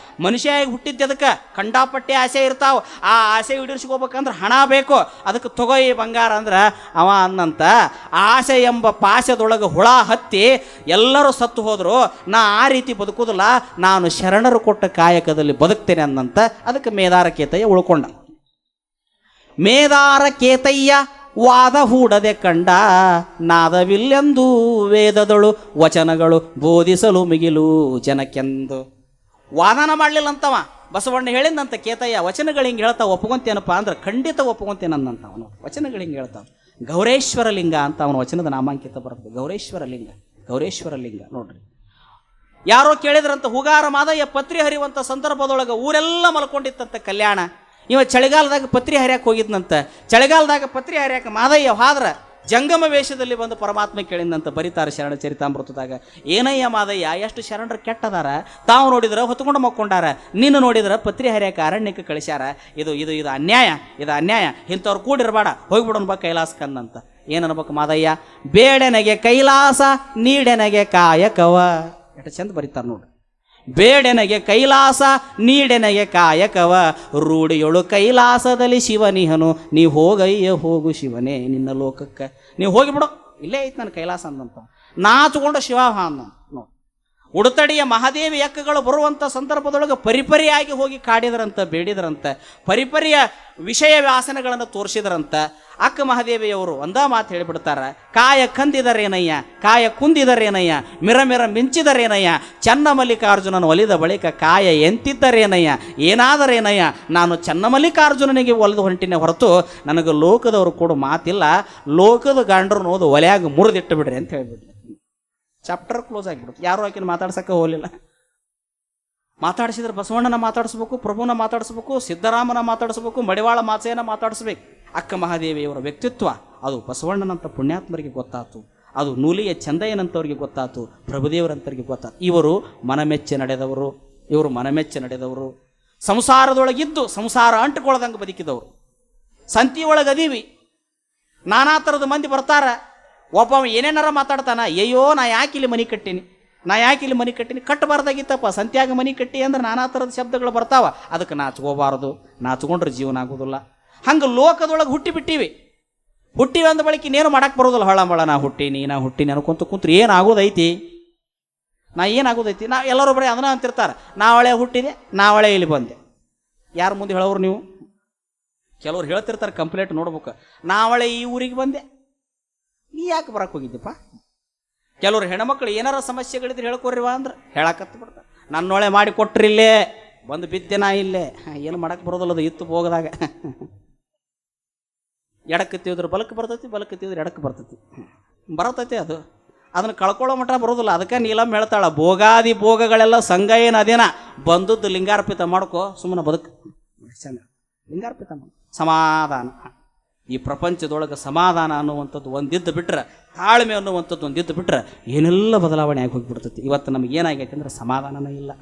ಮನುಷ್ಯ ಹುಟ್ಟಿದ್ದೆ ಅದಕ್ಕೆ ಕಂಡಾಪಟ್ಟೆ ಆಸೆ ಇರ್ತಾವ. ಆ ಆಸೆ ಈಡೇರಿಸ್ಕೋಬೇಕಂದ್ರೆ ಹಣ ಬೇಕು. ಅದಕ್ಕೆ ತಗೋಯಿ ಬಂಗಾರ ಅಂದ್ರೆ ಅವ ಅನ್ನಂತ ಆಸೆ ಎಂಬ ಪಾಶದೊಳಗೆ ಹುಳ ಹತ್ತಿ ಎಲ್ಲರೂ ಸತ್ತು ಹೋದ್ರು. ನಾ ಆ ರೀತಿ ಬದುಕುದಿಲ್ಲ, ನಾನು ಶರಣರು ಕೊಟ್ಟ ಕಾಯಕದಲ್ಲಿ ಬದುಕ್ತೇನೆ ಅನ್ನಂತ. ಅದಕ್ಕೆ ಮೇದಾರ ಕೇತಯ್ಯ ಉಳ್ಕೊಂಡ. ಮೇದಾರ ಕೇತಯ್ಯ ವಾದ ಹೂಡದೆ ಕಂಡ, ನಾದವಿಲ್ಲೆಂದು ವೇದದಳು ವಚನಗಳು ಬೋಧಿಸಲು ಮಿಗಿಲು ಜನಕ್ಕೆಂದು. ವಾದನ ಮಾಡಲಿಲ್ಲ ಅಂತವ ಬಸವಣ್ಣ ಹೇಳಿದಂತ ಕೇತಯ್ಯ. ವಚನಗಳು ಹಿಂಗೆ ಹೇಳ್ತಾವ, ಒಪ್ಕೊಂತೇನಪ್ಪ ಅಂದ್ರೆ ಖಂಡಿತ ಒಪ್ಕೊಂತೇನಂತ ಅವನು. ವಚನಗಳು ಹಿಂಗೆ ಹೇಳ್ತಾವ. ಗೌರೇಶ್ವರ ಲಿಂಗ ಅಂತ ಅವನ ವಚನದ ನಾಮಾಂಕಿತ ಬರ್ತದೆ. ಗೌರೇಶ್ವರ ಲಿಂಗ, ಗೌರೇಶ್ವರ ಲಿಂಗ ನೋಡ್ರಿ. ಯಾರೋ ಕೇಳಿದ್ರಂತ, ಹೂಗಾರ ಮಾದಯ್ಯ ಪತ್ರಿ ಹರಿಯುವಂಥ ಸಂದರ್ಭದೊಳಗೆ ಊರೆಲ್ಲ ಮಲ್ಕೊಂಡಿತ್ತಂತ ಕಲ್ಯಾಣ. ಇವ ಚಳಿಗಾಲದಾಗ ಪತ್ರಿ ಹರಿಯಕ್ಕೆ ಹೋಗಿದ್ನಂತ. ಚಳಿಗಾಲದಾಗ ಪತ್ರಿ ಹರಿಯಕ್ಕೆ ಮಾದಯ್ಯ ಹಾದ್ರ ಜಂಗಮ ವೇಷದಲ್ಲಿ ಬಂದು ಪರಮಾತ್ಮ ಕೇಳಿದಂತ. ಬರಿತಾರೆ ಶರಣ ಚರಿತಾಮೃತದಾಗ. ಏನಯ್ಯ ಮಾದಯ್ಯ, ಎಷ್ಟು ಶರಣರು ಕೆಟ್ಟದಾರ, ತಾವು ನೋಡಿದ್ರೆ ಹೊತ್ಕೊಂಡು ಮಕ್ಕೊಂಡಾರ, ನೀನು ನೋಡಿದ್ರೆ ಪತ್ರಿ ಹರಿಯಕ್ಕೆ ಅರಣ್ಯಕ್ಕೆ ಕಳಿಸ್ಯಾರ. ಇದು ಇದು ಇದು ಅನ್ಯಾಯ, ಇದು ಅನ್ಯಾಯ, ಇಂಥವ್ರು ಕೂಡಿರ್ಬೇಡ, ಹೋಗ್ಬಿಡೋಣ ಬಾ ಕೈಲಾಸಕ್ಕಂದಂತ. ಏನನ್ಬೇಕು ಮಾದಯ್ಯ? ಬೇಡೆನಗೆ ಕೈಲಾಸ, ನೀಡೆನಗೆ ಕಾಯಕವ. ಎಷ್ಟು ಚಂದ ಬರೀತಾರೆ ನೋಡ್ರಿ. ಬೇಡೆನಗೆ ಕೈಲಾಸ, ನೀಡೆನಗೆ ಕಾಯಕವ, ರೂಢಿಯೊಳು ಕೈಲಾಸದಲ್ಲಿ ಶಿವನಿಹನು, ನೀ ಹೋಗಯ್ಯ ಹೋಗು ಶಿವನೇ ನಿನ್ನ ಲೋಕಕ್ಕೆ. ನೀವು ಹೋಗಿಬಿಡು, ಇಲ್ಲೇ ಐತೆ ನನ್ನ ಕೈಲಾಸ ಅಂದಂತ. ನಾಚುಕೊಂಡು ಶಿವ ಅಂದ ನೋಡಿ. ಉಡುತಡಿಯ ಮಹಾದೇವಿ ಎಕ್ಕಗಳು ಬರುವಂಥ ಸಂದರ್ಭದೊಳಗೆ ಪರಿಪರಿಯಾಗಿ ಹೋಗಿ ಕಾಡಿದ್ರಂತ, ಬೇಡಿದ್ರಂತ, ಪರಿಪರಿಯ ವಿಷಯ ವ್ಯಾಸನಗಳನ್ನು ತೋರಿಸಿದ್ರಂತ. ಅಕ್ಕ ಮಹಾದೇವಿಯವರು ಒಂದ ಮಾತು ಹೇಳಿಬಿಡ್ತಾರ, ಕಾಯ ಕಂದಿದರೇನಯ್ಯ, ಕಾಯ ಕುಂದಿದರೇನಯ್ಯ, ಮಿರ ಮಿರ ಮಿಂಚಿದರೇನಯ್ಯ, ಚನ್ನಮಲ್ಲಿಕಾರ್ಜುನನ ಒಲಿದ ಬಳಿಕ ಕಾಯ ಎಂತಿದ್ದರೇನಯ್ಯ, ಏನಾದರೇನಯ್ಯ, ನಾನು ಚನ್ನಮಲ್ಲಿಕಾರ್ಜುನನಿಗೆ ಒಲಿದು ಹೊಂಟಿನೇ ಹೊರತು ನನಗೆ ಲೋಕದವರು ಕೂಡ ಮಾತಿಲ್ಲ, ಲೋಕದ ಗಾಂಡ್ರನ್ನು ಓದು ಒಲೆಯಾಗ ಮುರಿದಿಟ್ಟು ಬಿಡ್ರಿ ಅಂತ ಹೇಳಿಬಿಡ್ರಿ. ಚಾಪ್ಟರ್ ಕ್ಲೋಸ್ ಆಗಿಬಿಡುತ್ತೆ. ಯಾರು ಆಕಿನ ಮಾತಾಡ್ಸಕ್ಕೆ ಹೋಗಲಿಲ್ಲ. ಮಾತಾಡಿಸಿದ್ರೆ ಬಸವಣ್ಣನ ಮಾತಾಡಿಸ್ಬೇಕು, ಪ್ರಭುನ ಮಾತಾಡಿಸ್ಬೇಕು, ಸಿದ್ದರಾಮನ ಮಾತಾಡಿಸ್ಬೇಕು, ಮಡಿವಾಳ ಮಾಚೆಯನ್ನ ಮಾತಾಡಿಸ್ಬೇಕು. ಅಕ್ಕ ಮಹಾದೇವಿಯವರ ವ್ಯಕ್ತಿತ್ವ ಅದು ಬಸವಣ್ಣನಂತ ಪುಣ್ಯಾತ್ಮರಿಗೆ ಗೊತ್ತಾತು, ಅದು ನೂಲಿಯ ಚಂದಯ್ಯನಂತವ್ರಿಗೆ ಗೊತ್ತಾತು, ಪ್ರಭುದೇವರಂತವ್ರಿಗೆ ಗೊತ್ತಾತು. ಇವರು ಮನಮೆಚ್ಚೆ ನಡೆದವರು, ಇವರು ಮನಮೆಚ್ಚೆ ನಡೆದವರು. ಸಂಸಾರದೊಳಗಿದ್ದು ಸಂಸಾರ ಅಂಟುಕೊಳ್ಳದಂಗೆ ಬದುಕಿದವರು. ಸಂತಿ ಒಳಗದೀವಿ, ನಾನಾ ಥರದ ಮಂದಿ ಬರ್ತಾರ. ಒಬ್ಬ ಏನೇನಾರ ಮಾತಾಡ್ತಾನ, ಅಯ್ಯೋ ನಾ ಯಾಕೆ ಇಲ್ಲಿ ಮನೆ ಕಟ್ಟೀನಿ, ನಾ ಯಾಕೆ ಇಲ್ಲಿ ಮನೆ ಕಟ್ಟೀನಿ. ಕಟ್ಟಬಾರ್ದಾಗಿತ್ತಪ್ಪ, ಸಂತ್ಯಾಗ ಮನೆ ಕಟ್ಟಿ ಅಂದ್ರೆ ನಾನಾ ಥರದ ಶಬ್ದಗಳು ಬರ್ತಾವ. ಅದಕ್ಕೆ ನಾಚ್ಕೋಬಾರದು, ನಾಚ್ಕೊಂಡ್ರೆ ಜೀವನ ಆಗೋದಿಲ್ಲ. ಹಂಗೆ ಲೋಕದೊಳಗೆ ಹುಟ್ಟಿಬಿಟ್ಟಿವಿ. ಹುಟ್ಟಿವಿ ಅಂದ ಬಳಿಕ ಇನ್ನೇನು ಮಾಡಕ್ಕೆ ಬರೋದಿಲ್ಲ. ಹೊಳಂಬಳ ನಾ ಹುಟ್ಟೀನಿ ಅನ್ಕೊಂತ ಕುಂತ್ರೆ ಏನಾಗೋದೈತಿ, ನಾ ಏನಾಗೋದೈತಿ. ನಾ ಎಲ್ಲರೂ ಬರೀ ಅದನ್ನ ಅಂತಿರ್ತಾರೆ, ನಾವಳೆ ಹುಟ್ಟಿದೆ, ನಾವಳೆ ಇಲ್ಲಿ ಬಂದೆ. ಯಾರು ಮುಂದೆ ಹೇಳೋರು ನೀವು? ಕೆಲವ್ರು ಹೇಳ್ತಿರ್ತಾರೆ, ಕಂಪ್ಲೇಂಟ್ ನೋಡ್ಬೇಕು, ನಾವಳೆ ಈ ಊರಿಗೆ ಬಂದೆ, ನೀ ಯಾಕೆ ಬರಕ್ಕೆ ಹೋಗಿದ್ದಪ್ಪ. ಕೆಲವ್ರು ಹೆಣ್ಮಕ್ಳು ಏನಾರ ಸಮಸ್ಯೆಗಳಿದ್ರೆ ಹೇಳ್ಕೊರಿವಾ ಅಂದ್ರೆ ಹೇಳಕತ್ತ ಬಿಡ್ತಾರೆ, ನನ್ನೊಳೆ ಮಾಡಿ ಕೊಟ್ರಿಲ್ಲೇ ಬಂದು ಬಿದ್ದೆ ನಾ ಇಲ್ಲೇ. ಏನು ಮಾಡಕ್ಕೆ ಬರೋದಿಲ್ಲ, ಅದು ಇತ್ತು ಹೋಗದಾಗ. ಎಡಕ್ಕೆ ತಿವಿದ್ರೆ ಬಲಕ್ಕೆ ಬರ್ತೈತಿ, ಬಲಕ್ಕೆ ತಿವಿದ್ರೆ ಎಡಕ್ಕೆ ಬರ್ತೈತಿ, ಬರತೈತಿ. ಅದನ್ನು ಕಳ್ಕೊಳ್ಳೋ ಮಟ್ಟ ಬರೋದಿಲ್ಲ. ಅದಕ್ಕೆ ನೀಲಮ್ಮ ಹೇಳ್ತಾಳ, ಭೋಗಾದಿ ಭೋಗಗಳೆಲ್ಲ ಸಂಘ ಏನು ಅದೇನ, ಬಂದದ್ದು ಲಿಂಗಾರ್ಪಿತ ಮಾಡ್ಕೋ, ಸುಮ್ಮನೆ ಬದುಕು ಚಂದ. ಲಿಂಗಾರ್ಪಿತ ಮಾಡು, ಸಮಾಧಾನ. ಈ ಪ್ರಪಂಚದೊಳಗೆ ಸಮಾಧಾನ ಅನ್ನುವಂಥದ್ದು ಒಂದಿದ್ದು ಬಿಟ್ರೆ, ತಾಳ್ಮೆ ಅನ್ನುವಂಥದ್ದು ಒಂದಿದ್ದು ಬಿಟ್ರೆ ಏನೆಲ್ಲ ಬದಲಾವಣೆ ಆಗಿ ಹೋಗಿಬಿಡ್ತೈತಿ. ಇವತ್ತು ನಮಗೆ ಏನಾಗೈತೆ ಅಂದ್ರೆ ಸಮಾಧಾನನೇ ಇಲ್ಲ.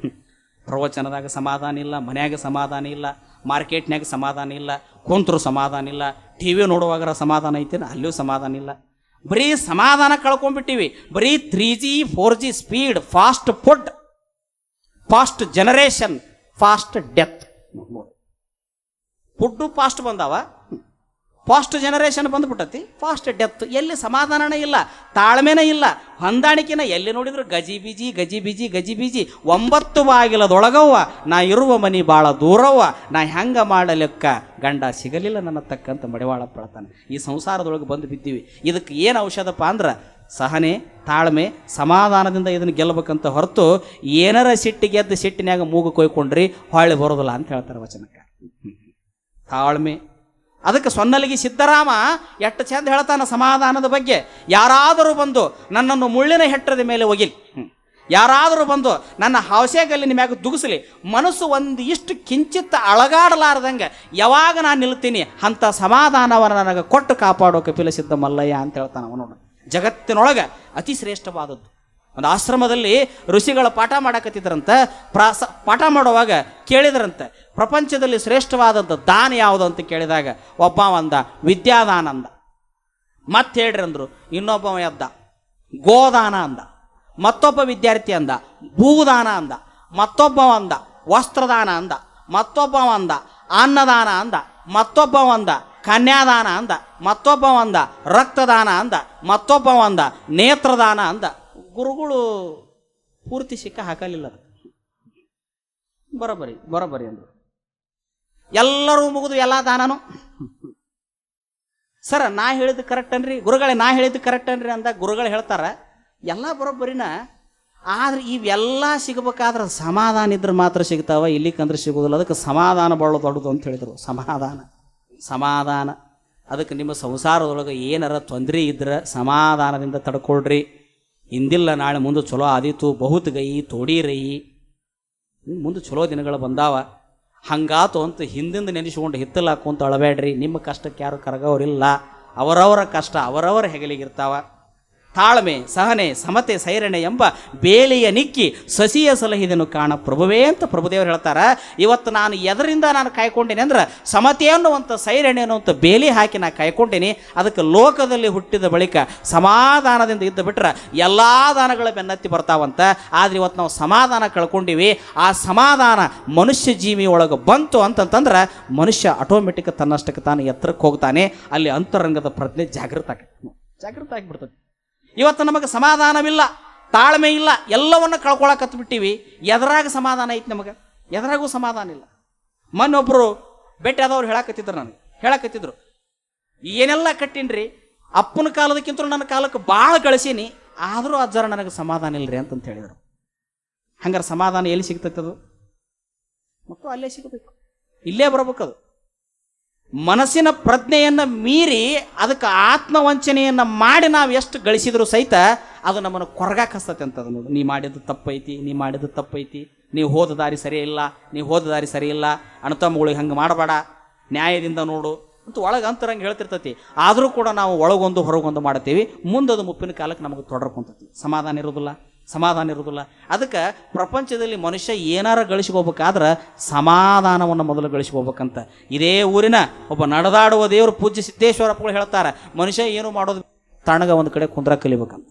ಪ್ರವಚನದಾಗ ಸಮಾಧಾನ ಇಲ್ಲ, ಮನ್ಯಾಗ ಸಮಾಧಾನ ಇಲ್ಲ, ಮಾರ್ಕೆಟ್ನಾಗ ಸಮಾಧಾನ ಇಲ್ಲ, ಕುಂತರು ಸಮಾಧಾನ ಇಲ್ಲ, ಟಿ ವಿ ನೋಡುವಾಗ ಸಮಾಧಾನ ಐತೆ, ಅಲ್ಲಿಯೂ ಸಮಾಧಾನ ಇಲ್ಲ. ಬರೀ ಸಮಾಧಾನ ಕಳ್ಕೊಂಡ್ಬಿಟ್ಟಿವಿ. ಬರೀ 3G 4G speed, fast food, fast generation, fast death. Food fast ಬಂದಾವ, ಫಾಸ್ಟ್ ಜನರೇಷನ್ ಬಂದ್ಬಿಟ್ಟತಿ, ಫಾಸ್ಟ್ ಡೆತ್. ಎಲ್ಲಿ ಸಮಾಧಾನನೇ ಇಲ್ಲ, ತಾಳ್ಮೆನೇ ಇಲ್ಲ, ಹೊಂದಾಣಿಕೆನ ಎಲ್ಲಿ ನೋಡಿದ್ರು ಗಜಿ ಬೀಜಿ ಗಜಿ ಬೀಜಿ ಗಜಿ ಬೀಜಿ. 9 ಬಾಗಿಲದೊಳಗವ್ವ, ನಾ ಇರುವ ಮನಿ ಭಾಳ ದೂರವ್ವ, ನಾ ಹೆಂಗ ಮಾಡಲೆಕ್ಕ ಗಂಡ ಸಿಗಲಿಲ್ಲ ನನ್ನ ತಕ್ಕಂತ ಮಡಿವಾಳ ಪಡ್ತಾನೆ. ಈ ಸಂಸಾರದೊಳಗೆ ಬಂದು ಬಿದ್ದೀವಿ. ಇದಕ್ಕೆ ಏನು ಔಷಧಪ್ಪ ಅಂದ್ರೆ ಸಹನೆ, ತಾಳ್ಮೆ, ಸಮಾಧಾನದಿಂದ ಇದನ್ನು ಗೆಲ್ಲಬೇಕಂತ ಹೊರತು ಏನಾರ ಸಿಟ್ಟಿಗೆದ್ದು ಸಿಟ್ಟಿನ್ಯಾಗ ಮೂಗು ಕೊಯ್ಕೊಂಡ್ರಿ ಹೊಳ್ಳಿ ಬರೋದಿಲ್ಲ ಅಂತ ಹೇಳ್ತಾರೆ ವಚನಕ್ಕೆ. ತಾಳ್ಮೆ. ಅದಕ್ಕೆ ಸೊನ್ನಲಿಗೆ ಸಿದ್ದರಾಮ ಎಷ್ಟು ಚಂದ ಹೇಳ್ತಾನೆ ಸಮಾಧಾನದ ಬಗ್ಗೆ. ಯಾರಾದರೂ ಬಂದು ನನ್ನನ್ನು ಮುಳ್ಳಿನ ಹೆಟ್ಟದ ಮೇಲೆ ಒಗಿಲಿ, ಯಾರಾದರೂ ಬಂದು ನನ್ನ ಹೌಸೆಗಲ್ಲಿನ ಮ್ಯಾಗ ದುಗಿಸಲಿ, ಮನಸ್ಸು ಒಂದು ಇಷ್ಟು ಕಿಂಚಿತ್ತ ಅಳಗಾಡಲಾರ್ದಂಗೆ ಯಾವಾಗ ನಾನು ನಿಲ್ತೀನಿ ಅಂಥ ಸಮಾಧಾನವನ್ನು ನನಗೆ ಕೊಟ್ಟು ಕಾಪಾಡೋ ಕಪಿಲ ಸಿದ್ಧ ಮಲ್ಲಯ್ಯ ಅಂತ ಹೇಳ್ತಾನೆ ಅವನು. ಜಗತ್ತಿನೊಳಗೆ ಅತಿ ಶ್ರೇಷ್ಠವಾದದ್ದು. ಒಂದು ಆಶ್ರಮದಲ್ಲಿ ಋಷಿಗಳ ಪಾಠ ಮಾಡಕತ್ತಿದ್ರಂತ. ಪಾಠ ಮಾಡುವಾಗ ಕೇಳಿದ್ರಂತೆ, ಪ್ರಪಂಚದಲ್ಲಿ ಶ್ರೇಷ್ಠವಾದಂಥ ದಾನ ಯಾವುದು ಅಂತ ಕೇಳಿದಾಗ ಒಬ್ಬ ಅಂದ ವಿದ್ಯಾದಾನ ಅಂದ. ಮತ್ತೆ ಹೇಳ್ರಿ ಅಂದರು. ಇನ್ನೊಬ್ಬ ಎದ್ದ ಗೋದಾನ ಅಂದ. ಮತ್ತೊಬ್ಬ ವಿದ್ಯಾರ್ಥಿ ಅಂದ ಭೂದಾನ ಅಂದ. ಮತ್ತೊಬ್ಬ ಅಂದ ವಸ್ತ್ರದಾನ ಅಂದ. ಮತ್ತೊಬ್ಬ ಅಂದ ಅನ್ನದಾನ ಅಂದ. ಮತ್ತೊಬ್ಬ ಅಂದ ಕನ್ಯಾದಾನ ಅಂದ. ಮತ್ತೊಬ್ಬ ಅಂದ ರಕ್ತದಾನ ಅಂದ. ಮತ್ತೊಬ್ಬ ಅಂದ ನೇತ್ರದಾನ ಅಂದ. ಗುರುಗಳು ಪೂರ್ತಿ ಶಿಕ್ಕ ಹಾಕಲಿಲ್ಲ. ಬರೋಬ್ಬರಿ ಅಂದರು. ಎಲ್ಲರೂ ಮುಗಿದು ಎಲ್ಲ ದಾನನು. ಸರ ನಾ ಹೇಳಿದ್ದು ಕರೆಕ್ಟ್ ಅನ್ರಿ ಗುರುಗಳೇ, ನಾ ಹೇಳಿದ್ದು ಕರೆಕ್ಟ್ ಅನ್ರಿ ಅಂದ. ಗುರುಗಳು ಹೇಳ್ತಾರ ಎಲ್ಲ ಬರೋಬ್ಬರಿನ, ಆದ್ರೆ ಇವೆಲ್ಲ ಸಿಗಬೇಕಾದ್ರೆ ಸಮಾಧಾನ ಇದ್ರೆ ಮಾತ್ರ ಸಿಗ್ತಾವ, ಇಲ್ಲಿಕಂದ್ರೆ ಸಿಗೋದಿಲ್ಲ. ಅದಕ್ಕೆ ಸಮಾಧಾನ ಬಹಳ ದೊಡ್ಡದು ಅಂತ ಹೇಳಿದರು. ಸಮಾಧಾನ ಅದಕ್ಕೆ ನಿಮ್ಮ ಸಂಸಾರದೊಳಗೆ ಏನಾರ ತೊಂದರೆ ಇದ್ರೆ ಸಮಾಧಾನದಿಂದ ತಡ್ಕೊಳ್ರಿ. ಇಂದಿಲ್ಲ ನಾಳೆ ಮುಂದೆ ಚಲೋ ಆದೀತು, ಬಹುತ್ ಗೈ ತೋಡಿರೈ, ಮುಂದೆ ಚಲೋ ದಿನಗಳು ಬಂದಾವ. ಹಂಗಾತು ಅಂತ ಹಿಂದಿಂದ ನೆನೆಸ್ಕೊಂಡು ಹಿತ್ತಲಾಕೊಂತ ಅಳಬೇಡ್ರಿ. ನಿಮ್ಮ ಕಷ್ಟಕ್ಕೆ ಯಾರು ಕರಗವರಿಲ್ಲ. ಅವರವರ ಕಷ್ಟ ಅವರವರ ಹೆಗಲಿಗಿರ್ತಾವ. ತಾಳ್ಮೆ, ಸಹನೆ, ಸಮತೆ, ಸೈರಣೆ ಎಂಬ ಬೇಲಿಯ ನಿಕ್ಕಿ ಸಸಿಯ ಸಲಹಿದನು ಕಾಣ ಪ್ರಭುವೇ ಅಂತ ಪ್ರಭುದೇವರು ಹೇಳ್ತಾರ. ಇವತ್ತು ನಾನು ಎದರಿಂದ ನಾನು ಕಾಯ್ಕೊಂಡೇನೆ ಅಂದ್ರೆ ಸಮತೆ ಅನ್ನುವಂಥ ಸೈರಣೆ ಅನ್ನುವಂಥ ಬೇಲಿ ಹಾಕಿ ನಾನು ಕಾಯ್ಕೊಂಡೇನೆ. ಅದಕ್ಕೆ ಲೋಕದಲ್ಲಿ ಹುಟ್ಟಿದ ಬಳಿಕ ಸಮಾಧಾನದಿಂದ ಇದ್ದು ಬಿಟ್ರೆ ಎಲ್ಲ ದಾನಗಳ ಬೆನ್ನತ್ತಿ ಬರ್ತಾವಂತ. ಆದರೆ ಇವತ್ತು ನಾವು ಸಮಾಧಾನ ಕಳ್ಕೊಂಡಿವಿ. ಆ ಸಮಾಧಾನ ಮನುಷ್ಯ ಜೀವಿ ಒಳಗೆ ಬಂತು ಅಂತಂತಂದ್ರೆ ಮನುಷ್ಯ ಆಟೋಮೆಟಿಕ್ ತನ್ನಷ್ಟಕ್ಕೆ ತಾನು ಎತ್ತರಕ್ಕೆ ಹೋಗ್ತಾನೆ. ಅಲ್ಲಿ ಅಂತರಂಗದ ಪ್ರಜ್ಞೆ ಜಾಗೃತ ಆಗಿಬಿಡ್ತದೆ. ಇವತ್ತು ನಮಗೆ ಸಮಾಧಾನವಿಲ್ಲ, ತಾಳ್ಮೆ ಇಲ್ಲ, ಎಲ್ಲವನ್ನು ಕಳ್ಕೊಳಕತ್ತು ಬಿಟ್ಟಿವಿ. ಎದರಾಗ ಸಮಾಧಾನ ಐತಿ ನಮಗೆ? ಎದರಾಗೂ ಸಮಾಧಾನ ಇಲ್ಲ. ಮೊನ್ನೊಬ್ಬರು ಭೇಟಿ ಆದವ್ರು ಹೇಳಕತ್ತಿದ್ರು ಏನೆಲ್ಲ ಕಟ್ಟಿನ್ರಿ, ಅಪ್ಪನ ಕಾಲದಕ್ಕಿಂತ ನನ್ನ ಕಾಲಕ್ಕೆ ಭಾಳ ಗಳಿಸೀನಿ, ಆದರೂ ಅಜ್ಜರ ನನಗೆ ಸಮಾಧಾನ ಇಲ್ಲರಿ ಅಂತ ಹೇಳಿದರು. ಹಂಗಾರೆ ಸಮಾಧಾನ ಎಲ್ಲಿ ಸಿಗ್ತೈತದು? ಮತ್ತು ಅಲ್ಲೇ ಸಿಗಬೇಕು, ಇಲ್ಲೇ ಬರಬೇಕದು. ಮನಸ್ಸಿನ ಪ್ರಜ್ಞೆಯನ್ನು ಮೀರಿ ಅದಕ್ಕೆ ಆತ್ಮವಂಚನೆಯನ್ನು ಮಾಡಿ ನಾವು ಎಷ್ಟು ಗಳಿಸಿದ್ರು ಸಹಿತ ಅದು ನಮ್ಮನ್ನು ಕೊರಗಾಕ ಹಸ್ತತೆ ಅಂತ. ಅದು ನೋಡು, ನೀ ಮಾಡಿದ್ದು ತಪ್ಪೈತಿ, ನೀವು ಹೋದ ದಾರಿ ಸರಿ ಇಲ್ಲ, ಅಣ್ಣತಮ್ಮಗಳಿಗೆ ಹಂಗೆ ಮಾಡಬೇಡ, ನ್ಯಾಯದಿಂದ ನೋಡು ಅಂತ ಒಳಗೆ ಅಂತರಂಗೆ ಹೇಳ್ತಿರ್ತೈತಿ. ಆದರೂ ಕೂಡ ನಾವು ಒಳಗೊಂದು ಹೊರಗೊಂದು ಮಾಡ್ತೀವಿ. ಮುಂದದು ಮುಪ್ಪಿನ ಕಾಲಕ್ಕೆ ನಮಗೆ ತೊಡರ್ಕೊಂತೈತಿ. ಸಮಾಧಾನ ಇರೋದಿಲ್ಲ. ಅದಕ್ಕೆ ಪ್ರಪಂಚದಲ್ಲಿ ಮನುಷ್ಯ ಏನಾರ ಗಳಿಸ್ಕೋಬೇಕಾದ್ರೆ ಸಮಾಧಾನವನ್ನು ಮೊದಲು ಗಳಿಸ್ಕೋಬೇಕಂತ. ಇದೇ ಊರಿನ ಒಬ್ಬ ನಡೆದಾಡುವ ದೇವರು ಪೂಜ್ಯ ಸಿದ್ದೇಶ್ವರಪ್ಪಗಳು ಹೇಳ್ತಾರೆ, ಮನುಷ್ಯ ಏನು ಮಾಡೋದು ತಣ್ಣಗ ಒಂದು ಕಡೆ ಕುಂದ್ರಾಗ ಕಲಿಬೇಕಂತ.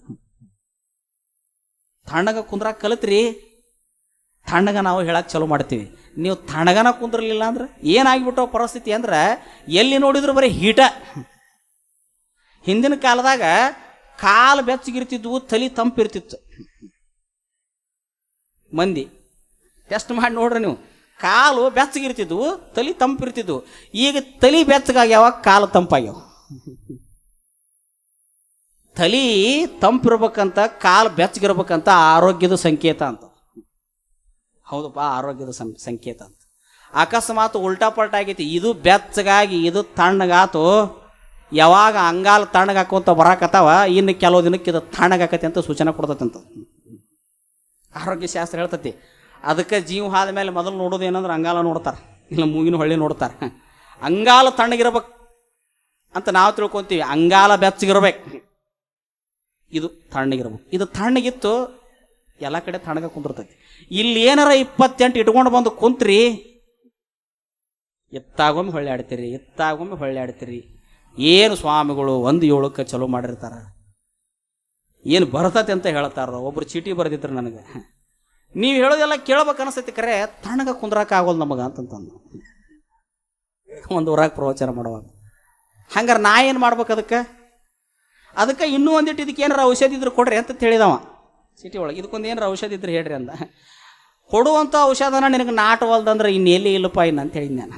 ತಣ್ಣಗ ಕುಂದ್ರಾಗ ಕಲಿತ್ರಿ, ತಣ್ಣಗ ನಾವು ಹೇಳಕ್ಕೆ ಚಲೋ ಮಾಡ್ತೀವಿ. ನೀವು ತಣ್ಣಗನ ಕುಂದ್ರಲಿಲ್ಲ ಅಂದ್ರೆ ಏನಾಗಿಬಿಟ್ಟೋ ಪರಿಸ್ಥಿತಿ ಅಂದ್ರೆ ಎಲ್ಲಿ ನೋಡಿದ್ರು ಬರೀ ಹೀಟ. ಹಿಂದಿನ ಕಾಲದಾಗ ಕಾಲು ಬೆಚ್ಚಗಿರ್ತಿದ್ವು, ತಲೆ ತಂಪಿರ್ತಿತ್ತು. ಮಂದಿ ಟೆಸ್ಟ್ ಮಾಡಿ ನೋಡ್ರಿ ನೀವು, ಕಾಲು ಬೆಚ್ಚಗಿರ್ತಿದ್ವು, ತಲೆ ತಂಪಿರ್ತಿದ್ವು. ಈಗ ತಲೆ ಬೆಚ್ಚಗಾಗ್ಯಾವ, ಕಾಲು ತಂಪಾಗ್ಯಾವ. ತಲೆ ತಂಪಿರ್ಬೇಕಂತ, ಕಾಲು ಬೆಚ್ಚಗಿರ್ಬೇಕಂತ ಆರೋಗ್ಯದ ಸಂಕೇತ ಅಂತ. ಹೌದಪ್ಪ, ಆರೋಗ್ಯದ ಸಂಕೇತ ಅಂತ. ಅಕಸ್ಮಾತ್ ಉಲ್ಟಾ ಪಲ್ಟಾ ಆಗೈತಿ, ಇದು ಬೆಚ್ಚಗಾಗಿ ಇದು ತಣ್ಣಗಾತು. ಯಾವಾಗ ಅಂಗಾಲ ತಣ್ಣಗಾಕೋಂತ ಬರಾಕತ್ತಾವ, ಇನ್ನು ಕೆಲವು ದಿನಕ್ಕೆ ಇದು ತಣ್ಣಗಾಕತಿ ಅಂತ ಸೂಚನೆ ಕೊಡ್ತೈತಂತ ಆರೋಗ್ಯ ಶಾಸ್ತ್ರ ಹೇಳ್ತತಿ. ಅದಕ್ಕೆ ಜೀವ ಆದ ಮೇಲೆ ಮೊದಲು ನೋಡೋದು ಏನಂದ್ರೆ ಅಂಗಾಲ ನೋಡ್ತಾರೆ, ಇಲ್ಲ ಮೂಗಿನ ಹೊಳ್ಳಿ ನೋಡ್ತಾರೆ. ಅಂಗಾಲ ತಣ್ಣಗಿರ್ಬೇಕು ಅಂತ ನಾವು ತಿಳ್ಕೊತೀವಿ, ಅಂಗಾಲ ಬೆಚ್ಚಗಿರ್ಬೇಕು, ಇದು ತಣ್ಣಗಿರ್ಬೇಕು. ಇದು ತಣ್ಣಗಿತ್ತು ಎಲ್ಲ ಕಡೆ ತಣ್ಣಗ ಕುಂದಿರ್ತೈತಿ. ಇಲ್ಲಿ ಏನಾರ 28 ಇಟ್ಕೊಂಡು ಬಂದು ಕುಂತ್ರಿ, ಎತ್ತಾಗೊಮ್ಮೆ ಹೊಳ್ಳಿ ಆಡ್ತೀರಿ. ಏನು ಸ್ವಾಮಿಗಳು 1:07 ಚಲೋ ಮಾಡಿರ್ತಾರ, ಏನು ಬರ್ತತಿ ಅಂತ ಹೇಳ್ತಾರ. ಒಬ್ರು ಚೀಟಿ ಬರೆದಿದ್ರು ನನಗೆ, ನೀವು ಹೇಳೋದೆಲ್ಲ ಕೇಳ್ಬೇಕು ಅನಿಸ್ತೈತಿ, ಖರೆ ತಣ್ಣಗ ಕುಂದ್ರಾಕ ಆಗೋದು ನಮಗೆ ಅಂತಂದು ಒಂದು ಊರಾಗ ಪ್ರವಚನ ಮಾಡುವಾಗ. ಹಂಗಾರೆ ನಾ ಏನು ಮಾಡ್ಬೇಕು? ಅದಕ್ಕೆ ಇನ್ನೂ ಒಂದಿಟ್ಟು ಇದಕ್ಕೆ ಏನಾರ ಔಷಧಿ ಇದ್ರೆ ಕೊಡ್ರಿ ಅಂತ ಹೇಳಿದವ ಚೀಟಿ ಒಳಗೆ. ಇದಕ್ಕೊಂದು ಏನಾರ ಔಷಧಿ ಇದ್ರೆ ಹೇಳ್ರಿ ಅಂದ. ಕೊಡುವಂಥ ಔಷಧನ ನಿನಗೆ ನಾಟವಲ್ದಂದ್ರೆ ಇನ್ನು ಎಲ್ಲಿ ಇಲ್ಲಪ್ಪ ಇನ್ನು ಅಂತ ಹೇಳಿದ್ ನಾನು.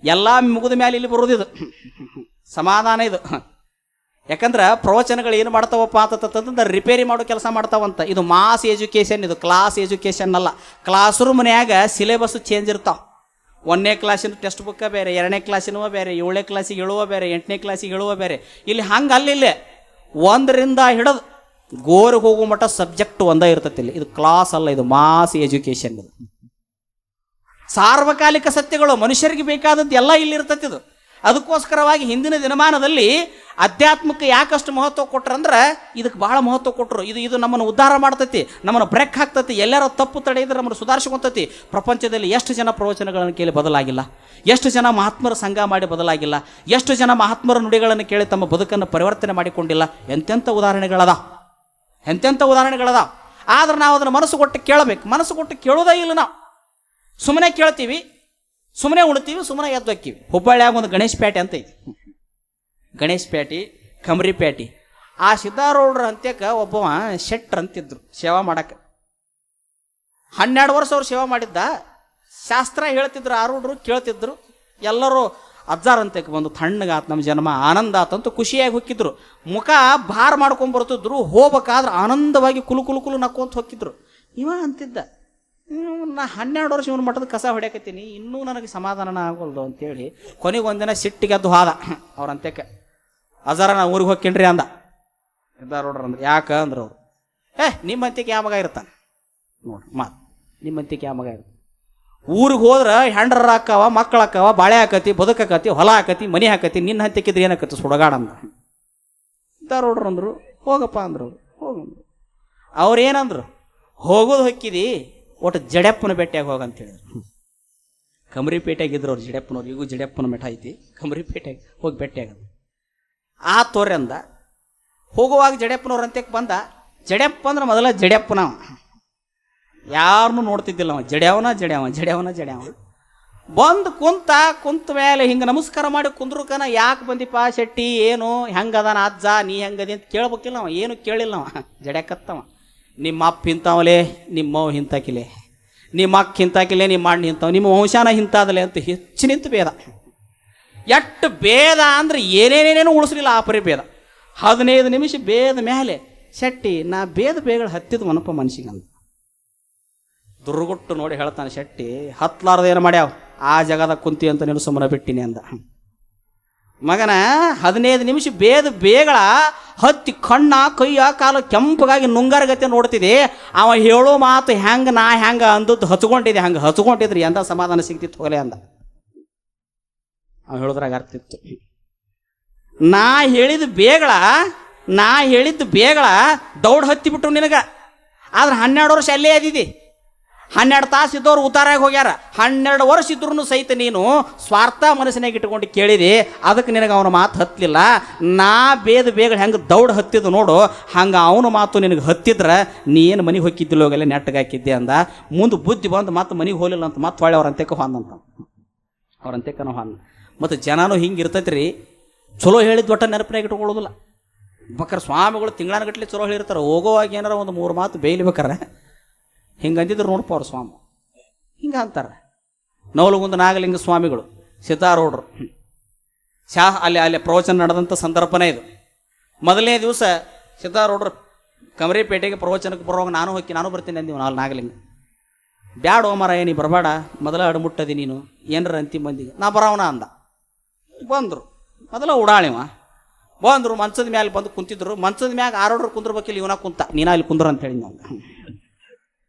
ಎಲ್ಲ ಮುಗಿದ ಮೇಲೆ ಇಲ್ಲಿ ಬರೋದಿದು ಸಮಾಧಾನ ಇದು. ಯಾಕಂದ್ರೆ ಪ್ರವಚನಗಳು ಏನು ಮಾಡ್ತಾವಪ್ಪ ಅಂತಂದ್ರೆ ರಿಪೇರಿ ಮಾಡೋ ಕೆಲಸ ಮಾಡ್ತಾವಂತ. ಇದು ಮಾಸ್ ಎಜುಕೇಷನ್, ಇದು ಕ್ಲಾಸ್ ಎಜುಕೇಷನ್ ಅಲ್ಲ. ಕ್ಲಾಸ್ ರೂಮ್ನ್ಯಾಗ ಸಿಲೆಬಸ್ ಚೇಂಜ್ ಇರ್ತಾವ. 1ನೇ ಕ್ಲಾಸಿನ ಟೆಕ್ಸ್ಟ್ ಬುಕ್ಕ ಬೇರೆ, 2ನೇ ಕ್ಲಾಸಿನವ ಬೇರೆ, 7ನೇ ಕ್ಲಾಸಿಗೆ ಹೇಳುವ ಬೇರೆ, 8ನೇ ಕ್ಲಾಸಿಗೆ ಹೇಳುವ ಬೇರೆ. ಇಲ್ಲಿ ಹಂಗೆ ಅಲ್ಲಿಲ್ಲೇ 1ರಿಂದ ಹಿಡಿದು ಗೋರಿಗೆ ಹೋಗುವ ಮಟ್ಟ ಸಬ್ಜೆಕ್ಟ್ ಒಂದೇ ಇರ್ತೈತಿ. ಇಲ್ಲಿ ಇದು ಕ್ಲಾಸ್ ಅಲ್ಲ, ಇದು ಮಾಸ್ ಎಜುಕೇಷನ್. ಇದು ಸಾರ್ವಕಾಲಿಕ ಸತ್ಯಗಳು, ಮನುಷ್ಯರಿಗೆ ಬೇಕಾದದ್ದು ಎಲ್ಲ ಇಲ್ಲಿ ಇರ್ತೈತಿ. ಇದು ಅದಕ್ಕೋಸ್ಕರವಾಗಿ ಹಿಂದಿನ ದಿನಮಾನದಲ್ಲಿ ಅಧ್ಯಾತ್ಮಕ್ಕೆ ಯಾಕಷ್ಟು ಮಹತ್ವ ಕೊಟ್ರಂದ್ರೆ ಇದಕ್ಕೆ ಭಾಳ ಮಹತ್ವ ಕೊಟ್ಟರು. ಇದು ನಮ್ಮನ್ನು ಉದ್ಧಾರ ಮಾಡ್ತೈತಿ, ನಮ್ಮನ್ನು ಬ್ರೇಕ್ ಹಾಕ್ತೈತಿ, ಎಲ್ಲರೂ ತಪ್ಪು ತಡೆಯಿದ್ರೆ ನಮ್ಮನ್ನು ಸುಧಾರಿಸ್ಕೊಂತೈತಿ. ಪ್ರಪಂಚದಲ್ಲಿ ಎಷ್ಟು ಜನ ಪ್ರವಚನಗಳನ್ನು ಕೇಳಿ ಬದಲಾಗಿಲ್ಲ, ಎಷ್ಟು ಜನ ಮಹಾತ್ಮರ ಸಂಘ ಮಾಡಿ ಬದಲಾಗಿಲ್ಲ, ಎಷ್ಟು ಜನ ಮಹಾತ್ಮರ ನುಡಿಗಳನ್ನು ಕೇಳಿ ತಮ್ಮ ಬದುಕನ್ನು ಪರಿವರ್ತನೆ ಮಾಡಿಕೊಂಡಿಲ್ಲ. ಎಂತೆಂಥ ಉದಾಹರಣೆಗಳದ. ಆದ್ರೆ ನಾವು ಅದನ್ನು ಮನಸ್ಸು ಕೊಟ್ಟು ಕೇಳಬೇಕು. ಮನಸ್ಸು ಕೊಟ್ಟು ಕೇಳೋದೇ ಇಲ್ಲ. ನಾವು ಸುಮ್ಮನೆ ಕೇಳ್ತೀವಿ, ಸುಮ್ಮನೆ ಉಣ್ತೀವಿ, ಸುಮ್ಮನೆ ಎದ್ದು ಹೋಗ್ತೀವಿ. ಹುಬ್ಬಳ್ಳಿಯಾಗ ಒಂದು ಗಣೇಶ್ ಪೇಟೆ ಅಂತ ಐತಿ. ಗಣೇಶ್ ಪೇಟೆ, ಕಮರಿ ಪೇಟೆ. ಆ ಸಿದ್ದಾರೂಢರ ಅಂತ್ಯಕ್ಕೆ ಒಬ್ಬವ ಶೆಟ್ರ್ ಅಂತಿದ್ರು ಸೇವಾ ಮಾಡಕ್ಕೆ. 12 ವರ್ಷ ಅವ್ರು ಸೇವಾ ಮಾಡಿದ್ದ. ಶಾಸ್ತ್ರ ಹೇಳ್ತಿದ್ರು, ಆರೂಢರು ಕೇಳ್ತಿದ್ರು. ಎಲ್ಲರೂ ಅಜ್ಜಾರ್ ಅಂತ್ಯಕ್ಕೆ ಬಂದು ತಣ್ಣಗಾತ್ ನಮ್ಮ ಜನ್ಮ, ಆನಂದ ಆತಂತೂ ಖುಷಿಯಾಗಿ ಹೊಕ್ಕಿದ್ರು. ಮುಖ ಭಾರ ಮಾಡ್ಕೊಂಡು ಬರ್ತಿದ್ರು. ಹೋಗ್ಬೇಕಾದ್ರೆ ಆನಂದವಾಗಿ ಕುಲು ನಕ್ಕೊಂತ ಹೊಕ್ಕಿದ್ರು. ಇವ ಅಂತಿದ್ದ, ನಾ 12 ವರ್ಷ ಇವನು ಮಠದ ಕಸ ಹೊಡ್ಯಾಕತ್ತೀನಿ, ಇನ್ನೂ ನನಗೆ ಸಮಾಧಾನ ಆಗೋಲ್ದು ಅಂತೇಳಿ ಕೊನೆಗೆ ಒಂದಿನ ಸಿಟ್ಟಿಗೆದ್ದು ಹಾದ ಅವ್ರ ಅಂತ್ಯಕ್ಕೆ. ಅಜಾರ ನಾ ಊರಿಗೆ ಹೋಗ್ಕೇನ್ರಿ ಅಂದ. ಸಿದ್ದಾರೂಢರು ಅಂದ್ರೆ ಯಾಕ ಅಂದ್ರೆ ಅವರು, ನಿಮ್ಮ ಅಂತ್ಯಕ್ಕೆ ಯಾವ ಮಗ ಇರ್ತಾನೆ ನೋಡ್ರಿ ಮಾತು, ನಿಮ್ಮ ಅಂತ್ಯಕ್ಕೆ ಯಾವ ಮಗ ಇರ್ತಾನೆ. ಊರಿಗೆ ಹೋದ್ರೆ ಹೆಂಡ್ರ ಹಾಕವ, ಮಕ್ಕಳು ಹಾಕವ, ಬಾಳೆ ಹಾಕತಿ, ಬದುಕಾಕತಿ, ಹೊಲ ಹಾಕತಿ, ಮನೆ ಹಾಕತಿ, ನಿನ್ನ ಹಂತಕ್ಕಿದ್ರೆ ಏನಾಕತಿ ಸುಡಗಾಡ ಅಂದ. ಸಿದ್ದಾರೂಢರು ಅಂದರು ಹೋಗಪ್ಪ ಅಂದ್ರು. ಹೋಗಂದ್ರು. ಅವ್ರೇನಂದ್ರು, ಹೋಗೋದು ಹೊಕ್ಕಿದಿ ಒಟ್ಟು ಜಡೆಪ್ಪನ ಭೇಟಿಯಾಗಿ ಹೋಗಂತ ಹೇಳಿದ್ರು. ಕಮರಿಪೇಟೆಯಾಗಿದ್ರು ಅವ್ರು ಜಡೆಪ್ಪನವ್ರು. ಈಗೂ ಜಡೆಪ್ಪನ ಮಠ ಐತಿ, ಕಮರಿಪೇಟೆಗೆ ಹೋಗಿ ಭೇಟಿಯಾಗದು. ಆ ತೋರೆ ಅಂದ. ಹೋಗುವಾಗ ಜಡೆಪ್ಪನವ್ರ ಅಂತ್ಯಕ್ಕೆ ಬಂದ. ಜಡೆಪ್ಪ ಅಂದ್ರೆ ಮೊದಲ ಜಡೆಪ್ಪನವ, ಯಾರನ್ನೂ ನೋಡ್ತಿದ್ದಿಲ್ಲ ಅವ. ಜಡ್ಯಾವನ ಬಂದು ಕುಂತ ಮೇಲೆ ಹಿಂಗೆ ನಮಸ್ಕಾರ ಮಾಡಿ ಕುಂದ್ರಕನ, ಯಾಕೆ ಬಂದಿಪ್ಪ ಶೆಟ್ಟಿ, ಏನು ಹೆಂಗದಾನ ಅಜ್ಜ, ನೀ ಹೆಂಗದಿ ಅಂತ ಕೇಳ್ಬೇಕಿಲ್ಲ ಅವ. ಏನು ಕೇಳಿಲ್ಲ ಅವ, ಜಡ್ಯಾಕತ್ತವ. ನಿಮ್ಮ ಅಪ್ಪ ಹಿಂತಾವಲೆ, ನಿಮ್ಮವ್ ಹಿಂತಾಕಿಲೆ, ನಿಮ್ಮ ಅಕ್ಕ ಹಿಂತಾಕಿಲೆ, ನಿಮ್ಮ ಅಣ್ಣ ಹಿಂತಾವ, ನಿಮ್ಮ ವಂಶಾನ ಹಿಂತಾದಲೆ ಅಂತ ಹೆಚ್ಚು ನಿಂತು ಭೇದ. ಎಷ್ಟು ಭೇದ ಅಂದ್ರೆ ಏನೇನೇನೇನು ಉಳಿಸ್ಲಿಲ್ಲ ಆ ಪರಿ ಭೇದ. 15 ನಿಮಿಷ ಭೇದ ಮೇಲೆ ಶೆಟ್ಟಿ, ನಾ ಬೇಗಳು ಹತ್ತಿದ ಮನಪ್ಪ ಮನ್ಸಿಗಂತ. ದುರ್ಗುಟ್ಟು ನೋಡಿ ಹೇಳ್ತಾನೆ ಶೆಟ್ಟಿ, ಹತ್ಲಾರ್ದ ಏನು ಮಾಡ್ಯಾವ, ಆ ಜಗದ ಕುಂತಿ ಅಂತ ನೀನು ಸುಮ್ಮನೆ ಬಿಟ್ಟಿನಿ ಅಂದ. ಮಗನ 15 ನಿಮಿಷ ಬೇಗಳ ಹತ್ತಿ ಕಣ್ಣ ಕೈಯ ಕಾಲು ಕೆಂಪಗಾಗಿ ನುಂಗಾರಗತ್ತೆ ನೋಡ್ತಿದೆ. ಅವ ಹೇಳೋ ಮಾತು ನಾ ಹೆಂಗ ಅಂದದ್ದು ಹಚ್ಕೊಂಡಿದ್ದೆ, ಹಂಗೆ ಹಚ್ಕೊಂಡಿದ್ರಿ ಎಂದ ಸಮಾಧಾನ ಸಿಗ್ತಿತ್ತು ಹೋಗಲೆ ಅಂದ. ಅವ ಹೇಳಿದ್ರಾಗ ಅರ್ಥ ಇತ್ತು. ನಾ ಹೇಳಿದ ಬೇಗಳ ದೌಡ್ ಹತ್ತಿಬಿಟ್ರು ನಿನಗ. ಆದ್ರೆ 12 ವರ್ಷ ಅಲ್ಲೇ ಅದಿದಿ. 12 ತಾಸು ಇದ್ದವ್ರು ಉತ್ತಾರಾಗಿ ಹೋಗ್ಯಾರ. 12 ವರ್ಷ ಇದ್ರೂ ಸಹಿತ ನೀನು ಸ್ವಾರ್ಥ ಮನಸ್ಸಿನಾಗ ಇಟ್ಕೊಂಡು ಕೇಳಿದೆ, ಅದಕ್ಕೆ ನಿನಗೆ ಅವನ ಮಾತು ಹತ್ತಲಿಲ್ಲ. ನಾ ಬೇಗಳು ಹೆಂಗೆ ದೌಡ್ ಹತ್ತಿದ್ದು ನೋಡು, ಹಂಗೆ ಅವನ ಮಾತು ನಿನಗೆ ಹತ್ತಿದ್ರೆ ನೀ ಏನು ಮನೆಗೆ ಹೊಕ್ಕಿದ್ದಿಲ್ಲ, ಹೋಗಲ್ಲ ನೆಟ್ಟಗೆ ಹಾಕಿದ್ದೆ ಅಂದ. ಮುಂದೆ ಬುದ್ಧಿ ಬಂದು ಮತ್ತೆ ಮನೆಗೆ ಹೋಗಲಿಲ್ಲ ಅಂತ ಮತ್ತೆ ಹೊಳ್ಳಿ ಅವ್ರ ಅಂತ್ಯಕ್ಕೆ ಹೊಂದಂತ. ಅವ್ರ ಅಂತ್ಯಕ್ಕನ ಹೊಂದ. ಮತ್ತು ಜನನೂ ಹಿಂಗೆ ಇರ್ತೈತಿ ರೀ, ಚಲೋ ಹೇಳಿದ ಒಟ್ಟ ನೆನಪಿನಾಗ ಇಟ್ಕೊಳ್ಳೋದಿಲ್ಲ. ಬೇಕಾರೆ ಸ್ವಾಮಿಗಳು ತಿಂಗಳಾನಗಟ್ಲೆ ಚಲೋ ಹೇಳಿರ್ತಾರೆ, ಹೋಗೋವಾಗ ಏನಾರ ಒಂದು 3 ಮಾತು ಬೇಯ್ಲಿಬೇಕಾರೆ ಹಿಂಗೆ ಅಂದಿದ್ರು ನೋಡಪ್ಪ ಅವ್ರು ಸ್ವಾಮಿ. ಹಿಂಗೆ ಅಂತಾರೆ. ನವಲಗುಂದ ನಾಗಲಿಂಗ ಸ್ವಾಮಿಗಳು, ಸಿದ್ದಾರೂಢರು ಅಲ್ಲಿ ಪ್ರವಚನ ನಡೆದಂಥ ಸಂದರ್ಭನೇ ಇದು. ಮೊದಲನೇ ದಿವಸ ಸಿದ್ದಾರೂಢರು ಕಮರಿಪೇಟೆಗೆ ಪ್ರವಚನಕ್ಕೆ ಬರುವಾಗ ನಾನು ಬರ್ತೀನಿ ಅಂದೀವಿ. ನಾಗಲಿಂಗ ಬ್ಯಾಡ ಮಾರಾಯ, ನೀ ಬರಬೇಡ, ಮೊದಲ ಅಡ್ಮುಟ್ಟದಿ ನೀನು, ಏನರ ಅಂತಿ ಮಂದಿಗೆ. ನಾ ಬರೋವನ ಅಂದ. ಬಂದರು. ಮೊದಲ ಉಡಾಳಿವ ಬಂದರು. ಮಂಚದ ಮ್ಯಾಲೆ ಬಂದು ಕುಂತಿದ್ರು. ಮಂಚದ ಮ್ಯಾಗ ಆರೋಡ್ರು ಕುಂದ್ರಬೇಕಿಲ್ಲ, ಇವನ ಕುಂತ. ನೀನ ಇಲ್ಲಿ ಕುಂದ್ರ ಅಂತ ಹೇಳಿ ನಾವು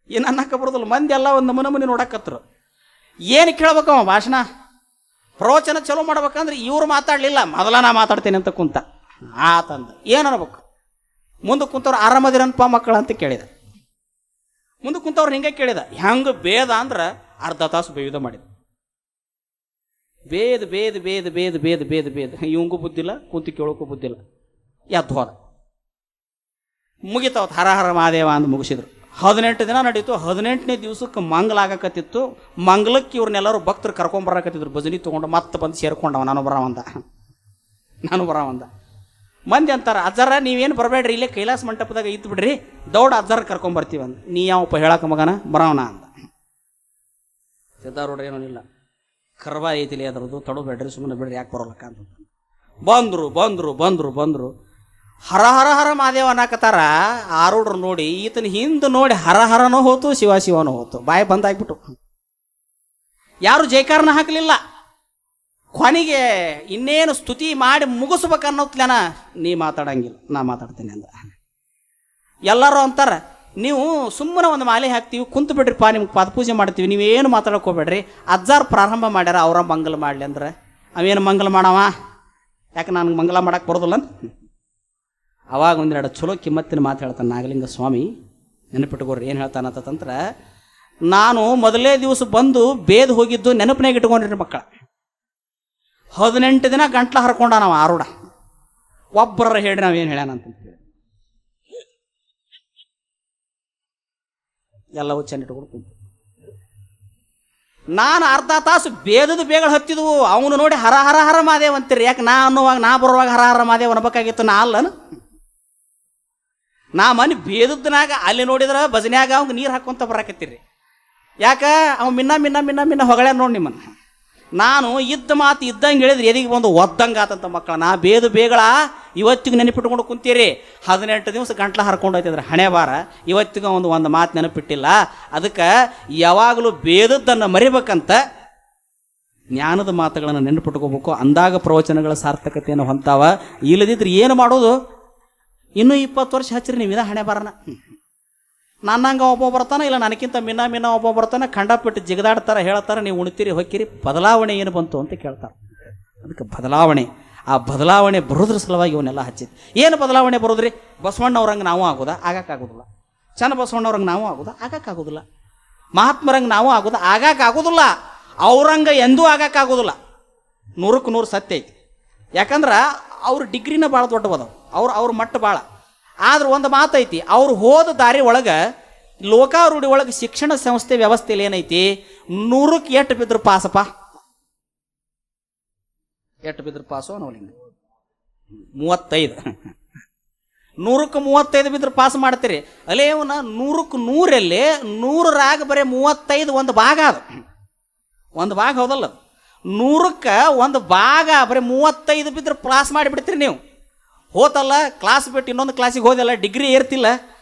ಏನು ಅನ್ನಕ್ಕೆ ಬರೋದಿಲ್ಲ. ಮಂದಿ ಎಲ್ಲ ಒಂದು ನಮೂನಿ ನೋಡಕತ್ರು. ಏನು ಕೇಳ್ಬೇಕವ ಭಾಷಣ, ಪ್ರವಚನ ಚಲೋ ಮಾಡ್ಬೇಕಂದ್ರೆ ಇವ್ರು ಮಾತಾಡಲಿಲ್ಲ. ಮೊದಲ ನಾ ಮಾತಾಡ್ತೇನೆ ಅಂತ ಕುಂತ. ಆತಂದ ಏನು ಅನ್ಬೇಕು. ಮುಂದೆ ಕುಂತವ್ರು ಆರಾಮದಿರನಪ್ಪ ಮಕ್ಕಳು ಅಂತ ಕೇಳಿದ. ಮುಂದೆ ಕುಂತವ್ರು ಹಿಂಗೆ ಕೇಳಿದ. ಹೆಂಗೆ ಬೇದ ಅಂದ್ರೆ ಅರ್ಧ ತಾಸು ಬೇಯುದ ಮಾಡಿದ. ಬೇದ ಇವಂಗೂ ಬುದ್ಧಿಲ್ಲ, ಕುಂತು ಕೇಳೋಕ್ಕೂ ಬುದ್ಧಿಲ್ಲ. ಎದ್ದು ಹೋದ. ಮುಗಿತಾವತ್ತು ಹರ ಮಹಾದೇವ ಅಂತ ಮುಗಿಸಿದ್ರು. 18 ದಿನ ನಡೀತು. 18ನೇ ದಿವಸಕ್ಕೆ ಮಂಗಲ ಆಗಕತ್ತಿತ್ತು. ಮಂಗಲಕ್ಕೆ ಇವ್ರನ್ನೆಲ್ಲರೂ ಭಕ್ತರು ಕರ್ಕೊಂಬರಕತ್ತಿದ್ರು. ಭಜನಿ ತೊಗೊಂಡು ಮತ್ತೆ ಬಂದು ಸೇರ್ಕೊಂಡವ. ನಾನು ಬರವಂದ. ಮಂದಿ ಅಂತಾರೆ, ಅಜ್ಜಾರ ನೀವೇನು ಬರಬೇಡ್ರಿ, ಇಲ್ಲೇ ಕೈಲಾಸ ಮಂಟಪದಾಗ ಇತ್ತು ಬಿಡ್ರಿ, ದೌಡ ಅಜ್ಜಾರ ಕರ್ಕೊಂಬರ್ತೀವಿ ಅಂದ. ನೀ ಯಾವಪ್ಪ ಹೇಳಕ್ಕ ಮಗನ, ಬರವನ ಅಂದ. ಸಿದ್ದಾರೂಢರು ಏನೂ ಇಲ್ಲ, ಕರ್ವ ಐತಿಲಿ ಅದರದ್ದು, ತಡಬೇಡ್ರಿ, ಸುಮ್ಮನೆ ಬಿಡ್ರಿ, ಯಾಕೆ ಬರೋಲಕ್ಕ ಅಂತ. ಬಂದರು. ಹರ ಮಾದೇವ ಅನ್ನಕತ್ತಾರ. ಆರೂಢರು ನೋಡಿ, ಈತನ ಹಿಂದೆ ನೋಡಿ ಹರನೂ ಹೋತು, ಶಿವನೂ ಹೋತು. ಬಾಯಿ ಬಂದಾಗ್ಬಿಟ್ಟು ಯಾರು ಜೈಕಾರನ ಹಾಕಲಿಲ್ಲ. ಕೊನೆಗೆ ಇನ್ನೇನು ಸ್ತುತಿ ಮಾಡಿ ಮುಗಿಸ್ಬೇಕನ್ನೋತ್ಲೇನ, ನೀ ಮಾತಾಡಂಗಿಲ್ಲ, ನಾ ಮಾತಾಡ್ತೇನೆ ಅಂದ. ಎಲ್ಲರೂ ಅಂತಾರ, ನೀವು ಸುಮ್ಮನೆ ಒಂದು ಮಾಲೆ ಹಾಕ್ತೀವಿ, ಕುಂತು ಬಿಡ್ರಿಪ್ಪ, ನಿಮ್ಗೆ ಪಾದಪೂಜೆ ಮಾಡ್ತೀವಿ, ನೀವೇನು ಮಾತಾಡಕ್ಕೆ ಹೋಗ್ಬೇಡ್ರಿ, ಅಜ್ಜಾರು ಪ್ರಾರಂಭ ಮಾಡ್ಯಾರ, ಅವರ ಮಂಗಲ ಮಾಡಲಿ ಅಂದ್ರೆ ಅವೇನು ಮಂಗಲ ಮಾಡವ, ಯಾಕೆ ನನಗೆ ಮಂಗಲ ಮಾಡಕ್ಕೆ ಬರೋದಿಲ್ಲ. ಅವಾಗ ಒಂದೆರಡು ಚಲೋ ಕಿಮ್ಮತ್ತಿನ ಮಾತು ಹೇಳ್ತಾನೆ ನಾಗಲಿಂಗ ಸ್ವಾಮಿ. ನೆನಪಿಟ್ಕೊಡ್ರಿ ಏನು ಹೇಳ್ತಾನಂತಂತ್ರ, ನಾನು ಮೊದಲೇ ದಿವಸ ಬಂದು ಬೇದ್ ಹೋಗಿದ್ದು ನೆನಪಿನಾಗ ಇಟ್ಕೊಂಡಿರಿ ಮಕ್ಕಳ. 18 ದಿನ ಗಂಟ್ಲ ಹರ್ಕೊಂಡ ನಾವು ಆರುಡ. ಒಬ್ಬರ ಹೇಳಿ ನಾವೇನು ಹೇಳ್ಯಾನಂತ ಎಲ್ಲವೂ ಚೆನ್ನ ಇಟ್ಕೊಂಡು ನಾನು ಅರ್ಧ ತಾಸು ಬೇದದ ಬೇಗಳು ಹತ್ತಿದ್ವು. ಅವನು ನೋಡಿ ಹರ ಹರ ಹರ ಮಾದೇವ್ ಅಂತೀರಿ. ಯಾಕೆ ನಾ ಅನ್ನುವಾಗ ನಾ ಬರುವಾಗ ಹರ ಹರ ಮಾದೇವ್ ಅನ್ಬೇಕಾಗಿತ್ತು. ನಾ ಅಲ್ಲನು, ನಾ ಮನೆ ಬೇದದ್ನಾಗ ಅಲ್ಲಿ ನೋಡಿದ್ರೆ ಭಜನ್ಯಾಗ ಅವಂಗ ನೀರು ಹಾಕೊಂತ ಬರಾಕತ್ತೀರಿ. ಯಾಕೆ ಅವ ಮಿನ್ನ ಮಿನ್ನ ಮಿನ್ನ ಮಿನ್ನ ಹೊಗಳೇ ನೋಡಿ ನಿಮ್ಮನ್ನು. ನಾನು ಇದ್ದ ಮಾತು ಇದ್ದಂಗೆ ಹೇಳಿದ್ರೆ ಎದಿಗೆ ಬಂದು ಒದ್ದಂಗೆ ಆತಂತ ಮಕ್ಕಳ. ನಾ ಬೇದು ಬೇಗಳ ಇವತ್ತಿಗೆ ನೆನಪಿಟ್ಕೊಂಡು ಕುಂತೀರಿ. 18 ದಿವಸ ಗಂಟ್ಲ ಹರ್ಕೊಂಡು ಹೋಯ್ತಿದ್ರೆ ಹಣೆ ಬಾರ. ಇವತ್ತಿಗೆ ಒಂದು ಮಾತು ನೆನಪಿಟ್ಟಿಲ್ಲ. ಅದಕ್ಕೆ ಯಾವಾಗಲೂ ಬೇದದ್ದನ್ನು ಮರಿಬೇಕಂತ ಜ್ಞಾನದ ಮಾತುಗಳನ್ನು ನೆನಪಿಟ್ಕೋಬೇಕು. ಅಂದಾಗ ಪ್ರವಚನಗಳ ಸಾರ್ಥಕತೆಯನ್ನು ಹೊಂತಾವ. ಇಲ್ಲದಿದ್ರೆ ಏನು ಮಾಡೋದು? ಇನ್ನೂ 20 ವರ್ಷ ಹಚ್ಚಿರಿ ನೀವು ಇದ ಹಣೆ ಬಾರನ. ನನ್ನಂಗೆ ಒಬ್ಬ ಬರ್ತಾನೆ, ಇಲ್ಲ ನನಗಿಂತ ಮಿನ್ನ ಒಬ್ಬ ಬರ್ತಾನೆ. ಖಂಡಪಟ್ಟು ಜಿಗದಾಡ್ತಾರೆ, ಹೇಳ್ತಾರೆ, ನೀವು ಉಣ್ತೀರಿ ಹೊಕ್ಕಿರಿ. ಬದಲಾವಣೆ ಏನು ಬಂತು ಅಂತ ಕೇಳ್ತಾರೆ. ಅದಕ್ಕೆ ಬದಲಾವಣೆ, ಆ ಬದಲಾವಣೆ ಬರೋದ್ರ ಸಲುವಾಗಿ ಇವನ್ನೆಲ್ಲ ಹಚ್ಚಿದ್ದು. ಏನು ಬದಲಾವಣೆ ಬರೋದ್ರಿ? ಬಸವಣ್ಣವ್ರಂಗೆ ನಾವು ಆಗೋದಾ? ಆಗಕ್ಕಾಗೋದಿಲ್ಲ. ಚನ್ನ ಬಸವಣ್ಣವ್ರಂಗೆ ನಾವು ಆಗೋದಾ? ಆಗಕ್ಕಾಗೋದಿಲ್ಲ. ಮಹಾತ್ಮರಂಗೆ ನಾವು ಆಗೋದಾ? ಆಗಕ್ಕಾಗೋದಿಲ್ಲ. ಅವ್ರಂಗೆ ಎಂದೂ ಆಗಕ್ಕಾಗೋದಿಲ್ಲ. 100ಕ್ಕೆ 100 ಸತ್ಯ ಐತಿ. ಯಾಕಂದ್ರೆ ಅವ್ರ ಡಿಗ್ರಿನ ಭಾಳ ದೊಡ್ಡವದವು, ಅವ್ರ ಮಟ್ಟ ಭಾಳ. ಆದ್ರೆ ಒಂದು ಮಾತೈತಿ, ಅವ್ರು ಹೋದ ದಾರಿ ಒಳಗೆ ಲೋಕಾರೂಢಿ ಒಳಗೆ ಶಿಕ್ಷಣ ಸಂಸ್ಥೆ ವ್ಯವಸ್ಥೆಯಲ್ಲಿ ಏನೈತಿ, 100ಕ್ಕೆ ಎಷ್ಟು ಬಿದ್ರು ಪಾಸಪ್ಪ? ಎಷ್ಟು ಬಿದ್ರು ಪಾಸು ಅನ್ನೋಲಿಂಗ 35. 100ಕ್ಕೆ 35 ಬಿದ್ರು ಪಾಸ್ ಮಾಡ್ತೀರಿ. ಅಲ್ಲೇ ಇವನ 100ಕ್ಕೆ 100ರಲ್ಲಿ 100ರಾಗ ಬರೀ 35 ಒಂದು ಭಾಗ. ಅದು ಒಂದು ಭಾಗ ಹೌದಲ್ಲ. 100ಕ್ಕೆ ಒಂದು ಭಾಗ ಬರೀ 35 ಬಿದ್ರೆ ಪಾಸ್ ಮಾಡಿಬಿಡ್ತೀರಿ ನೀವು. ಹೋತಲ್ಲ, ಕ್ಲಾಸ್ ಬಿಟ್ಟು ಇನ್ನೊಂದು ಕ್ಲಾಸಿಗೆ ಹೋದಲ್ಲ, ಡಿಗ್ರಿ ಏರ್ತಿಲ್ಲ.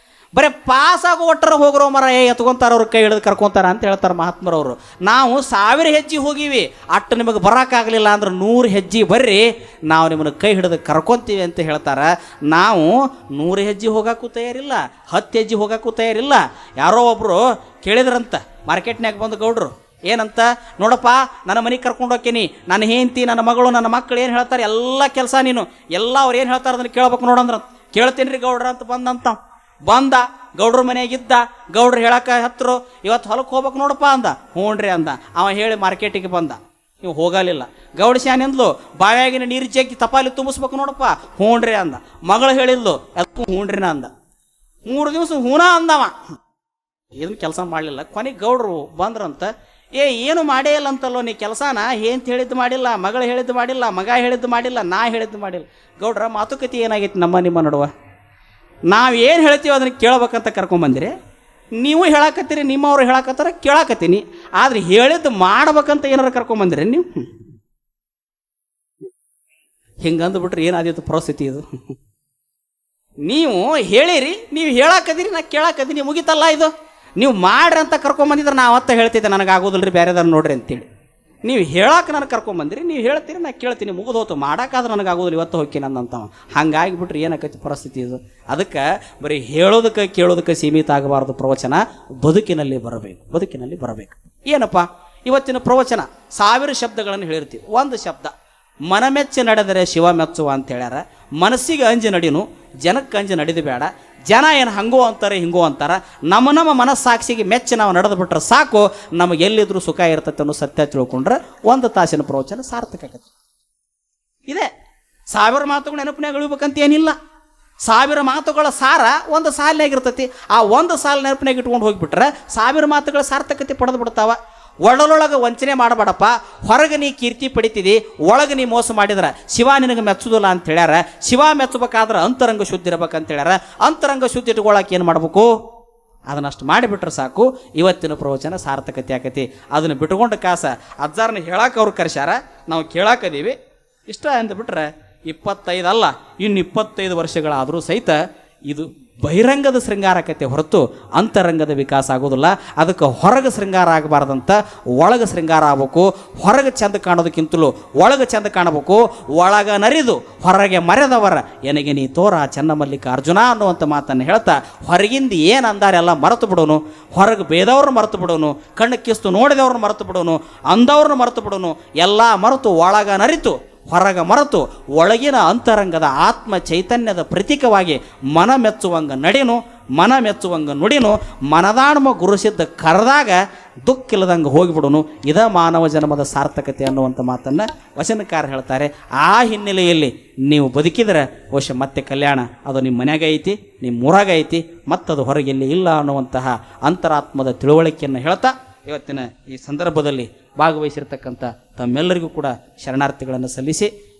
ಬರೀ ಪಾಸ್ ಆಗೋ ಒಟ್ಟರ ಹೋಗ್ರೋ ಮರ ಎತ್ಕೊಂತಾರ, ಅವ್ರ ಕೈ ಹಿಡಿದು ಕರ್ಕೊಂತಾರ ಅಂತ ಹೇಳ್ತಾರೆ ಮಹಾತ್ಮರವರು. ನಾವು 1000 ಹೆಜ್ಜೆ ಹೋಗಿವಿ, ಅಟ್ಟು ನಿಮಗೆ ಬರೋಕ್ಕಾಗಲಿಲ್ಲ ಅಂದ್ರೆ 100 ಹೆಜ್ಜೆ ಬರ್ರಿ, ನಾವು ನಿಮ್ಮನ್ನು ಕೈ ಹಿಡಿದು ಕರ್ಕೊಂತೀವಿ ಅಂತ ಹೇಳ್ತಾರೆ. ನಾವು 100 ಹೆಜ್ಜೆ ಹೋಗೋಕ್ಕೂ ತಯಾರಿಲ್ಲ, 10 ಹೆಜ್ಜೆ ಹೋಗೋಕ್ಕೂ ತಯಾರಿಲ್ಲ. ಯಾರೋ ಒಬ್ಬರು ಕೇಳಿದ್ರಂತ ಮಾರ್ಕೆಟ್ನ್ಯಾಗ ಬಂದು ಗೌಡ್ರು, ಏನಂತ, ನೋಡಪ್ಪ ನನ್ನ ಮನೆಗೆ ಕರ್ಕೊಂಡು ಹೋಗ್ತೀನಿ, ನನ್ನ ಹೆಂಡತಿ, ನನ್ನ ಮಗಳು, ನನ್ನ ಮಕ್ಕಳು ಏನು ಹೇಳ್ತಾರೆ ಎಲ್ಲ ಕೆಲಸ ನೀನು ಎಲ್ಲ ಅವ್ರು ಏನು ಹೇಳ್ತಾರೆ ಅದನ್ನು ಕೇಳ್ಬೇಕು ನೋಡಂದ್ರ. ಕೇಳ್ತೀನಿ ರೀ ಗೌಡ್ರ ಅಂತ ಬಂದ ಗೌಡ್ರ ಮನೆಯಾಗಿದ್ದ. ಗೌಡ್ರು ಹೇಳಕ್ಕೆ ಹತ್ತರು, ಇವತ್ತು ಹೊಲಕ್ಕೆ ಹೋಗ್ಬೇಕು ನೋಡಪ್ಪ ಅಂದ. ಹ್ಞೂನ್ರಿ ಅಂದ. ಅವ ಹೇಳಿ ಮಾರ್ಕೆಟಿಗೆ ಬಂದ. ನೀವು ಹೋಗಲಿಲ್ಲ. ಗೌಡ ಶಾನೆಂದ್ಲು, ಬಾವಿಯಾಗಿನ ನೀರು ಜಗ್ಗಿ ತಪಾಲಿ ತುಂಬಿಸ್ಬೇಕು ನೋಡಪ್ಪ. ಹ್ಞೂನ್ರಿ ಅಂದ. ಮಗಳು ಹೇಳಿದ್ಲು, ಅದಕ್ಕೂ ಹ್ಞೂನ್ರಿನ ಅಂದ. 3 ದಿವಸ ಹೂನ ಅಂದವ. ಇದನ್ನು ಕೆಲಸ ಮಾಡಲಿಲ್ಲ. ಕೊನೆಗೆ ಗೌಡ್ರು ಬಂದ್ರಂತ, ಏನು ಮಾಡೇ ಇಲ್ಲ ಅಂತಲ್ಲೋ ನೀ ಕೆಲಸನ, ಏಂತ ಹೇಳಿದ್ದು ಮಾಡಿಲ್ಲ, ಮಗಳು ಹೇಳಿದ್ದು ಮಾಡಿಲ್ಲ, ಮಗ ಹೇಳಿದ್ದು ಮಾಡಿಲ್ಲ, ನಾ ಹೇಳಿದ್ದು ಮಾಡಿಲ್ಲ. ಗೌಡ್ರ ಮಾತುಕತೆ ಏನಾಗೈತಿ ನಿಮ್ಮ ನಡುವ? ನಾವು ಏನು ಹೇಳ್ತೀವಿ ಅದನ್ನು ಕೇಳ್ಬೇಕಂತ ಕರ್ಕೊಂಬಂದಿರಿ. ನೀವು ಹೇಳಕತ್ತೀರಿ, ನಿಮ್ಮವ್ರು ಹೇಳಕತ್ತಾರ ಕೇಳಕತ್ತೀನಿ. ಆದ್ರೆ ಹೇಳಿದ್ದು ಮಾಡ್ಬೇಕಂತ ಏನಾರು ಕರ್ಕೊಂಬಂದಿರಿ ನೀವು? ಹಿಂಗಂದ್ಬಿಟ್ರೆ ಏನಾದಿತ್ತು ಪರಿಸ್ಥಿತಿ ಇದು? ನೀವು ಹೇಳಿರಿ, ನೀವು ಹೇಳಕತ್ತೀರಿ, ನಾ ಕೇಳಕತ್ತೀನಿ, ಮುಗಿತಲ್ಲ ಇದು. ನೀವು ಮಾಡ್ರಿ ಅಂತ ಕರ್ಕೊಂಬಂದಿದ್ರೆ ನಾ ಅವತ್ತ ಹೇಳ್ತಿದ್ದೆ ನನಗೆ ಆಗೋದಿಲ್ಲ ರೀ, ಬೇರೆದಾರು ನೋಡ್ರಿ ಅಂತೇಳಿ. ನೀವು ಹೇಳಕ್ಕೆ ನನಗೆ ಕರ್ಕೊಂಬಂದಿರಿ, ನೀವು ಹೇಳ್ತೀರಿ, ನಾ ಕೇಳ್ತೀನಿ, ಮುಗಿದೋತು. ಮಾಡೋಕ್ಕಾದ್ರೆ ನನಗೆ ಆಗೋದಿಲ್ಲ, ಇವತ್ತು ಹೋಗಿ ನನ್ನಂತವ. ಹಂಗಾಗಿಬಿಟ್ರೆ ಏನಾಕೈತಿ ಪರಿಸ್ಥಿತಿ ಇದು? ಅದಕ್ಕೆ ಬರೀ ಹೇಳೋದಕ್ಕೆ ಕೇಳೋದಕ್ಕೆ ಸೀಮಿತ ಆಗಬಾರ್ದು. ಪ್ರವಚನ ಬದುಕಿನಲ್ಲಿ ಬರಬೇಕು. ಏನಪ್ಪ ಇವತ್ತಿನ ಪ್ರವಚನ? 1000 ಶಬ್ದಗಳನ್ನು ಹೇಳಿರ್ತೀವಿ. ಒಂದು ಶಬ್ದ ಮನಮೆಚ್ಚಿ ನಡೆದರೆ ಶಿವ ಮೆಚ್ಚುವ ಅಂತ ಹೇಳ್ಯಾರ. ಮನಸ್ಸಿಗೆ ಅಂಜಿ ನಡಿನು, ಜನಕ್ಕೆ ಅಂಜಿ ನಡೆದು ಬೇಡ. ಜನ ಏನು ಹಂಗೋ ಅಂತಾರೆ ಹಿಂಗೋ ಅಂತಾರೆ. ನಮ್ಮ ಮನಸ್ಸಾಕ್ಷಿಗೆ ಮೆಚ್ಚಿ ನಾವು ನಡೆದು ಬಿಟ್ರೆ ಸಾಕು, ನಮಗೆ ಎಲ್ಲಿದ್ರೂ ಸುಖ ಇರ್ತೈತೆ ಅನ್ನೋ ಸತ್ಯ ತಿಳ್ಕೊಂಡ್ರೆ 1 ತಾಸಿನ ಪ್ರವಚನ ಸಾರ್ಥಕ ಆಗತ್ತೆ. ಇದೆ 1000 ಮಾತುಗಳು ನೆನಪಿನಾಗ ಉಳಿಬೇಕಂತ ಏನಿಲ್ಲ. 1000 ಮಾತುಗಳ ಸಾರ ಒಂದು ಸಾಲಿನಾಗಿರ್ತೈತಿ. ಆ ಒಂದು ಸಾಲ ನೆನಪಿನಾಗ ಇಟ್ಕೊಂಡು ಹೋಗಿಬಿಟ್ರೆ 1000 ಮಾತುಗಳ ಸಾರ್ಥಕತೆ ಪಡೆದು ಬಿಡ್ತಾವ. ಒಳಲೊಳಗೆ ವಂಚನೆ ಮಾಡಬೇಡಪ್ಪ. ಹೊರಗೆ ನೀ ಕೀರ್ತಿ ಪಡಿತಿದಿ, ಒಳಗೆ ನೀ ಮೋಸ ಮಾಡಿದ್ರೆ ಶಿವ ನಿನಗೆ ಮೆಚ್ಚುದಿಲ್ಲ ಅಂತ ಹೇಳ್ಯಾರ. ಶಿವ ಮೆಚ್ಚಬೇಕಾದ್ರೆ ಅಂತರಂಗ ಶುದ್ಧಿ ಇರ್ಬೇಕಂತ ಹೇಳ್ಯಾರ. ಅಂತರಂಗ ಶುದ್ಧಿ ಇಟ್ಕೊಳ್ಳೋಕೆ ಏನು ಮಾಡ್ಬೇಕು? ಅದನ್ನಷ್ಟು ಮಾಡಿಬಿಟ್ರೆ ಸಾಕು, ಇವತ್ತಿನ ಪ್ರವಚನ ಸಾರ್ಥಕತೆ ಆಕತಿ. ಅದನ್ನು ಬಿಟ್ಕೊಂಡು ಕಾಸ ಅಜ್ಜಾರನ್ನ ಹೇಳಕ್ಕೆ ಅವ್ರು ಕರೆಸ್ಯಾರ, ನಾವು ಕೇಳಾಕದೀವಿ. ಇಷ್ಟ ಅಂದ್ಬಿಟ್ರೆ 25 ಅಲ್ಲ, ಇನ್ನು 25 ವರ್ಷಗಳಾದರೂ ಸಹಿತ ಇದು ಬಹಿರಂಗದ ಶೃಂಗಾರಕತೆ ಹೊರತು ಅಂತರಂಗದ ವಿಕಾಸ ಆಗೋದಿಲ್ಲ. ಅದಕ್ಕೆ ಹೊರಗೆ ಶೃಂಗಾರ ಆಗಬಾರ್ದಂತ ಒಳಗೆ ಶೃಂಗಾರ ಆಗಬೇಕು. ಹೊರಗೆ ಚಂದ ಕಾಣೋದಕ್ಕಿಂತಲೂ ಒಳಗೆ ಚಂದ ಕಾಣಬೇಕು. ಒಳಗ ನರಿದು ಹೊರಗೆ ಮರೆದವರ ಎನಗೆ ನೀ ತೋರ ಚನ್ನಮಲ್ಲಿಕ ಅರ್ಜುನ ಅನ್ನುವಂಥ ಮಾತನ್ನು ಹೇಳ್ತಾ ಹೊರಗಿಂದ ಏನು ಅಂದಾರೆ ಎಲ್ಲ ಮರೆತು ಬಿಡೋನು, ಹೊರಗೆ ಬೇದವ್ರನ್ನ ಮರೆತು ಬಿಡೋನು, ಕಣ್ಣು ಕಿಸ್ತು ನೋಡಿದವ್ರನ್ನ ಮರೆತು ಬಿಡೋನು, ಅಂದವ್ರನ್ನ ಮರೆತು ಬಿಡೋನು, ಎಲ್ಲ ಮರೆತು ಒಳಗ ನರಿತು ಹೊರಗ ಮರೆತು ಒಳಗಿನ ಅಂತರಂಗದ ಆತ್ಮ ಚೈತನ್ಯದ ಪ್ರತೀಕವಾಗಿ ಮನ ಮೆಚ್ಚುವಂಗ ನಡೆನು, ಮನ ಮೆಚ್ಚುವಂಗ ನುಡಿನು, ಮನದಾಣ್ಮ ಗುರುಸಿದ್ದ ಕರೆದಾಗ ದುಃಖಿಲ್ಲದಂಗೆ ಹೋಗಿಬಿಡುನು. ಇದ ಮಾನವ ಜನ್ಮದ ಸಾರ್ಥಕತೆ ಅನ್ನುವಂಥ ಮಾತನ್ನು ವಚನಕಾರ ಹೇಳ್ತಾರೆ. ಆ ಹಿನ್ನೆಲೆಯಲ್ಲಿ ನೀವು ಬದುಕಿದರೆ ಬಹುಶಃ ಮತ್ತೆ ಕಲ್ಯಾಣ ಅದು ನಿಮ್ಮ ಮನ್ಯಾಗ ಐತಿ, ನಿಮ್ಮ ಊರಾಗ ಐತಿ, ಮತ್ತದು ಹೊರಗೆಲ್ಲಿ ಇಲ್ಲ ಅನ್ನುವಂತಹ ಅಂತರಾತ್ಮದ ತಿಳುವಳಿಕೆಯನ್ನು ಹೇಳ್ತಾ ಇವತ್ತಿನ ಈ ಸಂದರ್ಭದಲ್ಲಿ ಭಾಗವಹಿಸಿರ್ತಕ್ಕಂಥ ತಮ್ಮೆಲ್ಲರಿಗೂ ಕೂಡ ಶರಣಾರ್ಥಿಗಳನ್ನು ಸಲ್ಲಿಸಿ